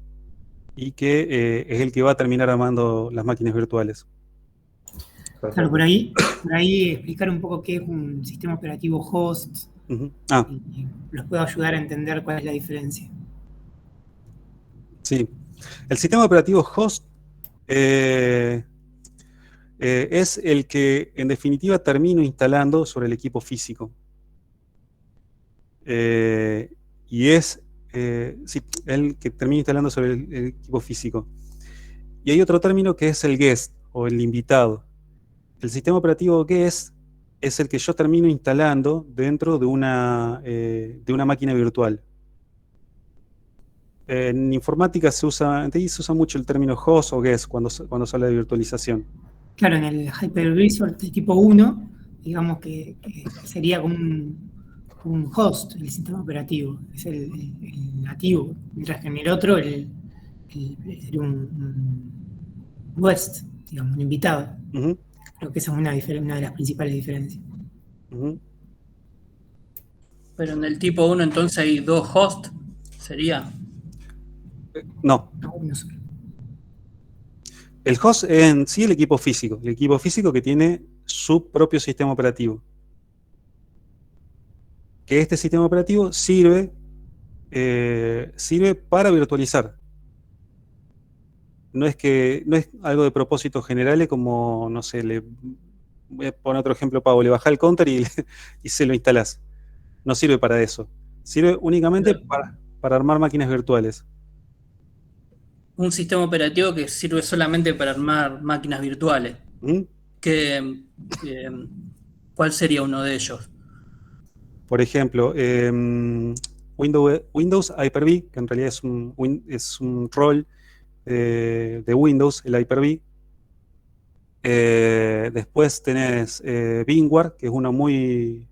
y que es el que va a terminar armando las máquinas virtuales. Claro, por ahí explicar un poco qué es un sistema operativo host y los puedo ayudar a entender cuál es la diferencia. Sí, el sistema operativo host es el que en definitiva termino instalando sobre el equipo físico. Y es sí, el que termino instalando sobre el equipo físico. Y hay otro término que es el guest o el invitado. El sistema operativo guest es el que yo termino instalando dentro de una máquina virtual. En informática se usa mucho el término host o guest cuando se habla de virtualización. Claro, en el hypervisor de tipo 1, digamos que sería como un host, el sistema operativo, es el nativo, mientras que en el otro sería un guest, digamos, un invitado. Creo que esa es una de las principales diferencias. Pero en el tipo 1 entonces hay dos hosts, ¿sería? No. Uno solo. El host es en sí el equipo físico que tiene su propio sistema operativo. Que este sistema operativo sirve para virtualizar. No es algo de propósitos generales como, no sé, voy a poner otro ejemplo, Pablo, le bajás el counter y se lo instalás. No sirve para eso. Sirve únicamente para armar máquinas virtuales. Un sistema operativo que sirve solamente para armar máquinas virtuales. ¿Cuál sería uno de ellos? Por ejemplo, Windows Hyper-V, que en realidad es un rol de Windows, el Hyper-V. Después tenés VMware, que es uno muy,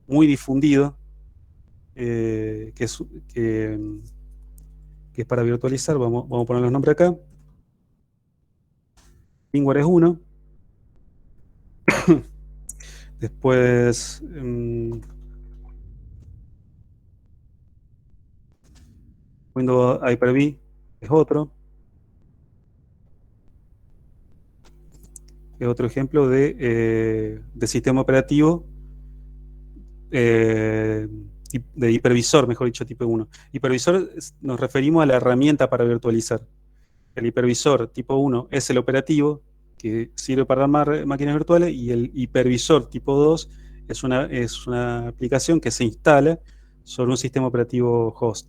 muy difundido, que es para virtualizar. Vamos a poner los nombres acá. VMware es uno. Después Windows Hyper-V es otro. es otro ejemplo de sistema operativo, de hipervisor, mejor dicho, tipo 1. Hipervisor nos referimos a la herramienta para virtualizar. El hipervisor tipo 1 es el operativo que sirve para armar máquinas virtuales, y el hipervisor tipo 2 es una aplicación que se instala sobre un sistema operativo host.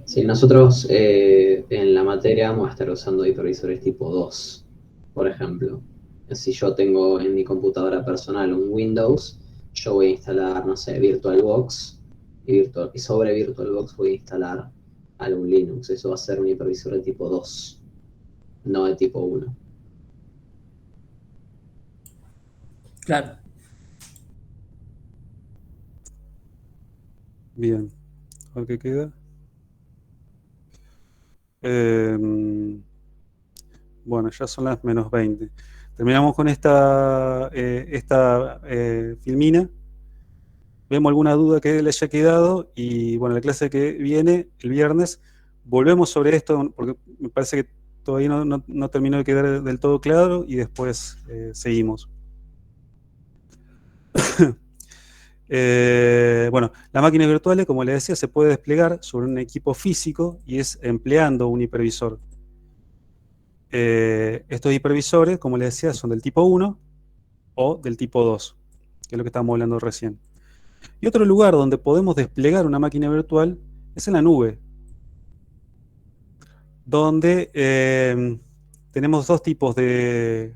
Sí, nosotros en la materia vamos a estar usando hipervisores tipo 2, por ejemplo. Si yo tengo en mi computadora personal un Windows, yo voy a instalar, no sé, VirtualBox, y sobre VirtualBox voy a instalar algún Linux. Eso va a ser un hipervisor de tipo 2, no de tipo 1. Claro. Bien, a ver qué queda. Bueno, ya son las -20. Terminamos con esta filmina. Vemos alguna duda que le haya quedado, y bueno, la clase que viene, el viernes, volvemos sobre esto, porque me parece que todavía no terminó de quedar del todo claro, y después seguimos. Bueno, las máquinas virtuales, como les decía, se puede desplegar sobre un equipo físico, y es empleando un hipervisor. Estos hipervisores, como les decía, son del tipo 1 o del tipo 2, que es lo que estábamos hablando recién. Y otro lugar donde podemos desplegar una máquina virtual es en la nube, donde tenemos dos tipos de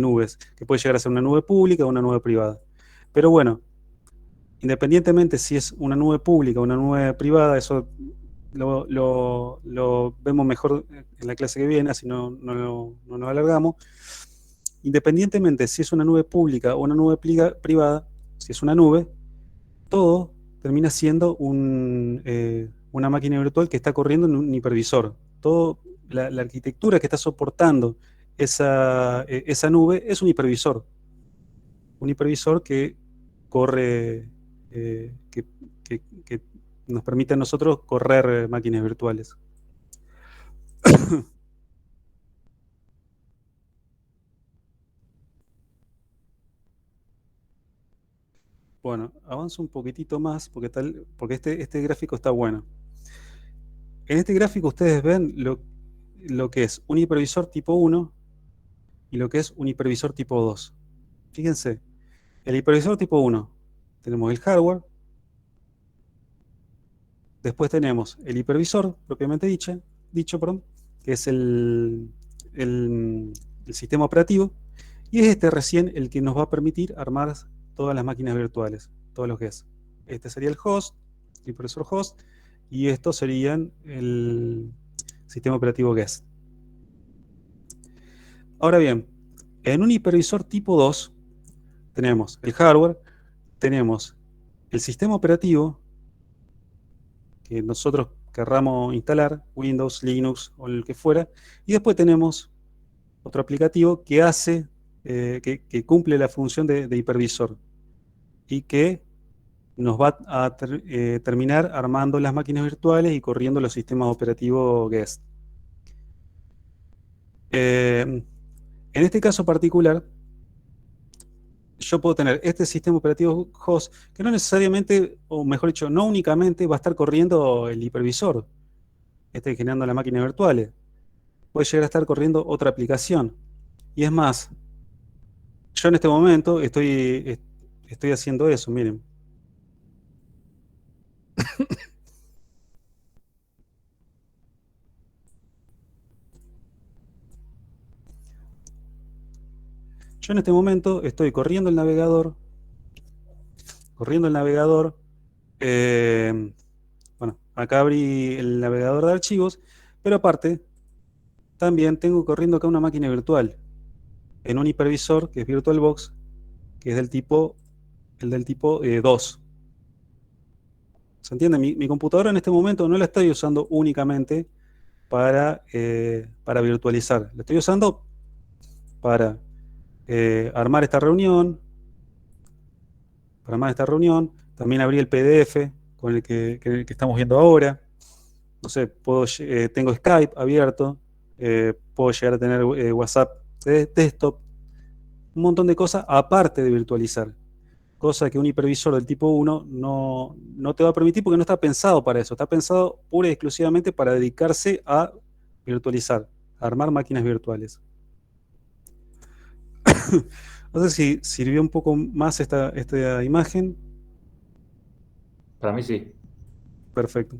nubes, que puede llegar a ser una nube pública o una nube privada. Pero bueno, independientemente si es una nube pública o una nube privada, eso lo vemos mejor en la clase que viene, así no nos alargamos. Independientemente si es una nube pública o una nube privada, si es una nube, todo termina siendo una máquina virtual que está corriendo en un hipervisor. La arquitectura que está soportando esa nube es un hipervisor. Un hipervisor que corre, que nos permite a nosotros correr máquinas virtuales. Bueno, avanzo un poquitito más porque este gráfico está bueno. En este gráfico ustedes ven lo que es un hipervisor tipo 1 y lo que es un hipervisor tipo 2. Fíjense, el hipervisor tipo 1, tenemos el hardware, después tenemos el hipervisor propiamente dicho, que es el sistema operativo, y es este recién el que nos va a permitir armar todas las máquinas virtuales, todos los GES. Este sería el host, el hipervisor host, y estos serían el sistema operativo GES. Ahora bien, en un hipervisor tipo 2 tenemos el hardware, tenemos el sistema operativo que nosotros querramos instalar, Windows, Linux o el que fuera, y después tenemos otro aplicativo que hace, que cumple la función de hipervisor y que nos va a terminar armando las máquinas virtuales y corriendo los sistemas operativos guest. En este caso particular, yo puedo tener este sistema operativo host que no necesariamente, o mejor dicho, no únicamente va a estar corriendo el hipervisor, generando las máquinas virtuales. Puede llegar a estar corriendo otra aplicación. Y es más, yo en este momento estoy haciendo eso, miren. Yo en este momento estoy corriendo el navegador. Bueno, acá abrí el navegador de archivos, pero aparte, también tengo corriendo acá una máquina virtual en un hipervisor que es VirtualBox, que es del tipo 2. ¿Se entiende? Mi computadora en este momento no la estoy usando únicamente para virtualizar. La estoy usando para armar esta reunión. También abrí el PDF con el que estamos viendo ahora. no sé, tengo Skype abierto, puedo llegar a tener WhatsApp de desktop, un montón de cosas aparte de virtualizar. Cosa que un hipervisor del tipo 1 no te va a permitir porque no está pensado para eso. Está pensado pura y exclusivamente para dedicarse a virtualizar, a armar máquinas virtuales. No sé si sirvió un poco más esta imagen. Para mí sí. Perfecto.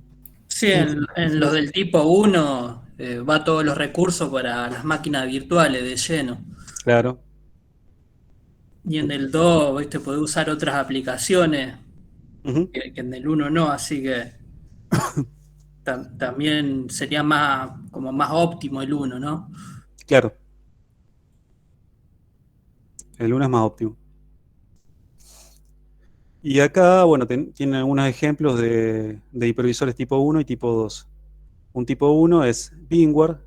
Sí, en los del tipo 1 va todos los recursos para las máquinas virtuales de lleno. Claro. Y en el 2, ¿viste? Podés usar otras aplicaciones Ujú. que en el 1 no, así que también sería como más óptimo el 1, ¿no? Claro. El 1 es más óptimo. Y acá, bueno, tienen algunos ejemplos de hipervisores tipo 1 y tipo 2. Un tipo 1 es VMware,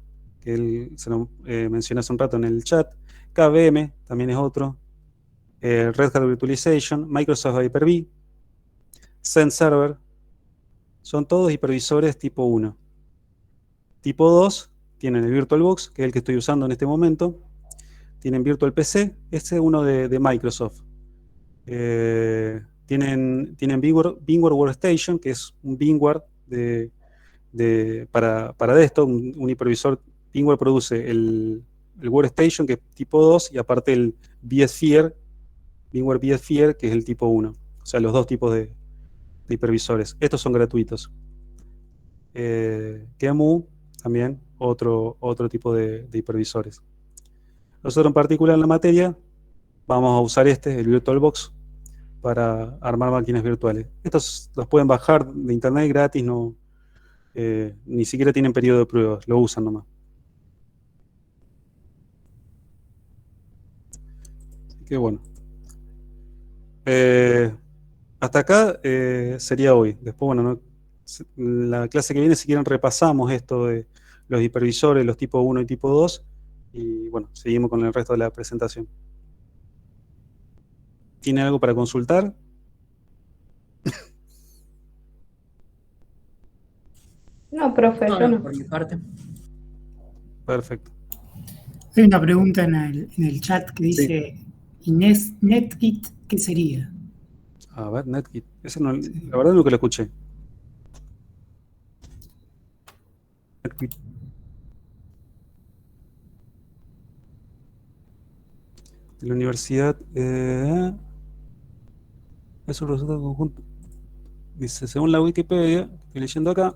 que se lo mencioné hace un rato en el chat. KVM también es otro. Red Hat Virtualization, Microsoft Hyper-V, Xen Server. Son todos hipervisores tipo 1. Tipo 2 tienen el VirtualBox, que es el que estoy usando en este momento. Tienen VirtualPC, este es uno de Microsoft. Tienen VMware Workstation, que es un VMware para desktop, un hipervisor. VMware produce el Workstation, que es tipo 2, y aparte el vSphere, VMware vSphere, que es el tipo 1. O sea, los dos tipos de hipervisores. Estos son gratuitos. QEMU también, otro tipo de hipervisores. Nosotros en particular en la materia vamos a usar el VirtualBox, para armar máquinas virtuales. Estos los pueden bajar de internet gratis, ni siquiera tienen periodo de prueba, lo usan nomás. Así que bueno. Hasta acá sería hoy. Después, bueno, la clase que viene, si quieren, repasamos esto de los hipervisores, los tipo 1 y tipo 2, y bueno, seguimos con el resto de la presentación. ¿Tiene algo para consultar? No, profe, yo no. Por mi parte. Perfecto. Hay una pregunta en el chat que dice, ¿y NetKit qué sería? A ver, NetKit. Ese no, la verdad nunca lo escuché. NetKit. De la universidad. Es un resultado conjunto. Dice, según la Wikipedia, estoy leyendo acá.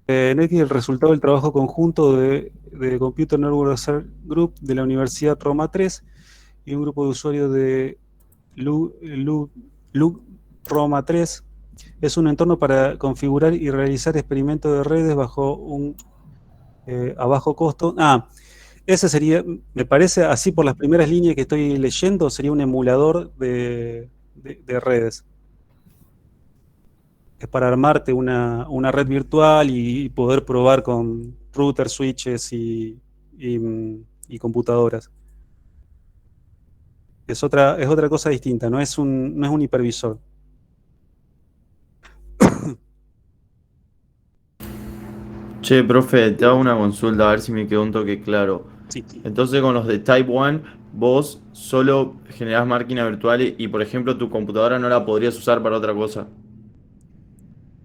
NetKit es el resultado del trabajo conjunto de Computer Network Research Group de la Universidad Roma 3 y un grupo de usuarios de LUG Roma 3. Es un entorno para configurar y realizar experimentos de redes a bajo costo. Ese sería, me parece, así por las primeras líneas que estoy leyendo, sería un emulador de redes. Es para armarte una red virtual y poder probar con routers, switches y computadoras. Es otra cosa distinta, no es un hipervisor. Che, profe, te hago una consulta a ver si me quedó un toque claro. Sí. Entonces, con los de Type 1, vos solo generás máquinas virtuales y, por ejemplo, tu computadora no la podrías usar para otra cosa.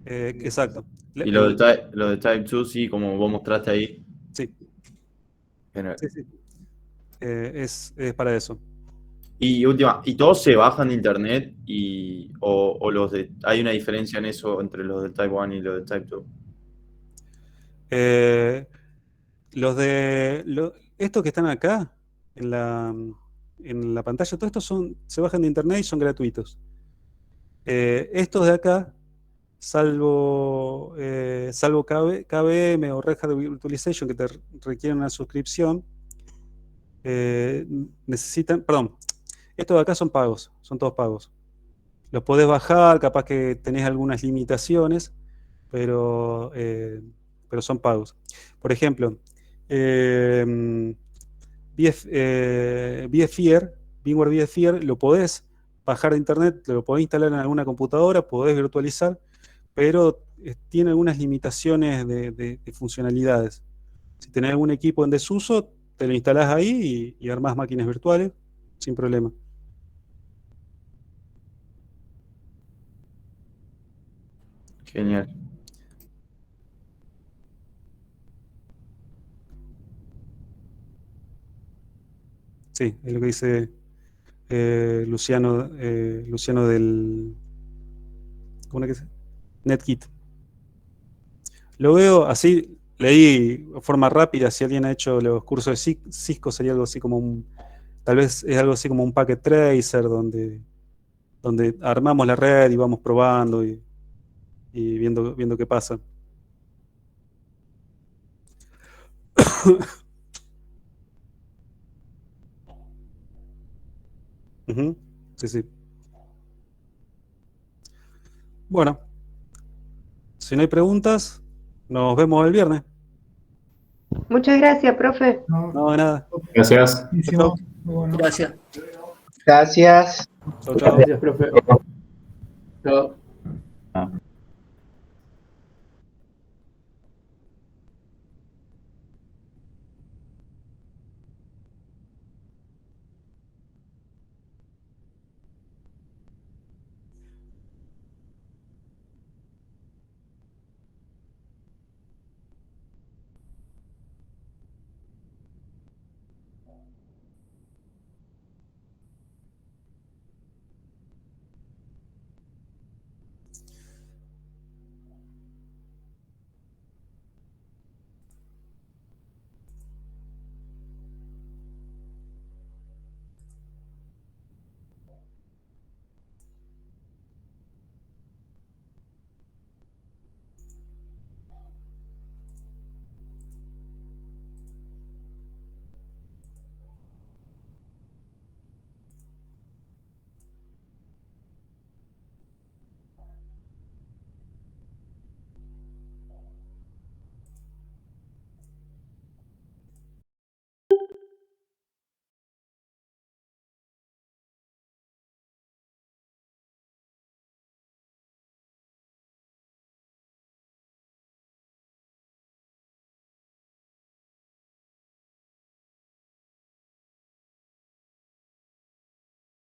Exacto. Y los de Type 2, sí, como vos mostraste ahí. Sí. Genial. Sí. Es para eso. Y última, ¿y todos se bajan de internet o hay una diferencia en eso entre los de Type 1 y los de Type 2? Estos que están acá en la pantalla, todos estos se bajan de internet y son gratuitos. Estos de acá, salvo KVM o Red Hat Virtualization, que te requieren una suscripción, perdón, estos de acá son pagos, son todos pagos. Los podés bajar, capaz que tenés algunas limitaciones, pero son pagos. Por ejemplo, VMware vSphere, lo podés bajar de internet, lo podés instalar en alguna computadora, podés virtualizar, pero tiene algunas limitaciones de funcionalidades. Si tenés algún equipo en desuso, te lo instalás ahí y armás máquinas virtuales sin problema. Genial. Sí, es lo que dice Luciano del... ¿Cómo es que se? NetKit. Lo veo así, leí de forma rápida, si alguien ha hecho los cursos de Cisco, sería algo así como tal vez es algo así como un packet tracer, donde armamos la red y vamos probando y viendo qué pasa. Ujú, sí, sí. Bueno, si no hay preguntas, nos vemos el viernes. Muchas gracias, profe. No, de nada. Gracias. Buenísimo, muy bueno. Gracias. Gracias. Chau, chau. Gracias, profe. Chao.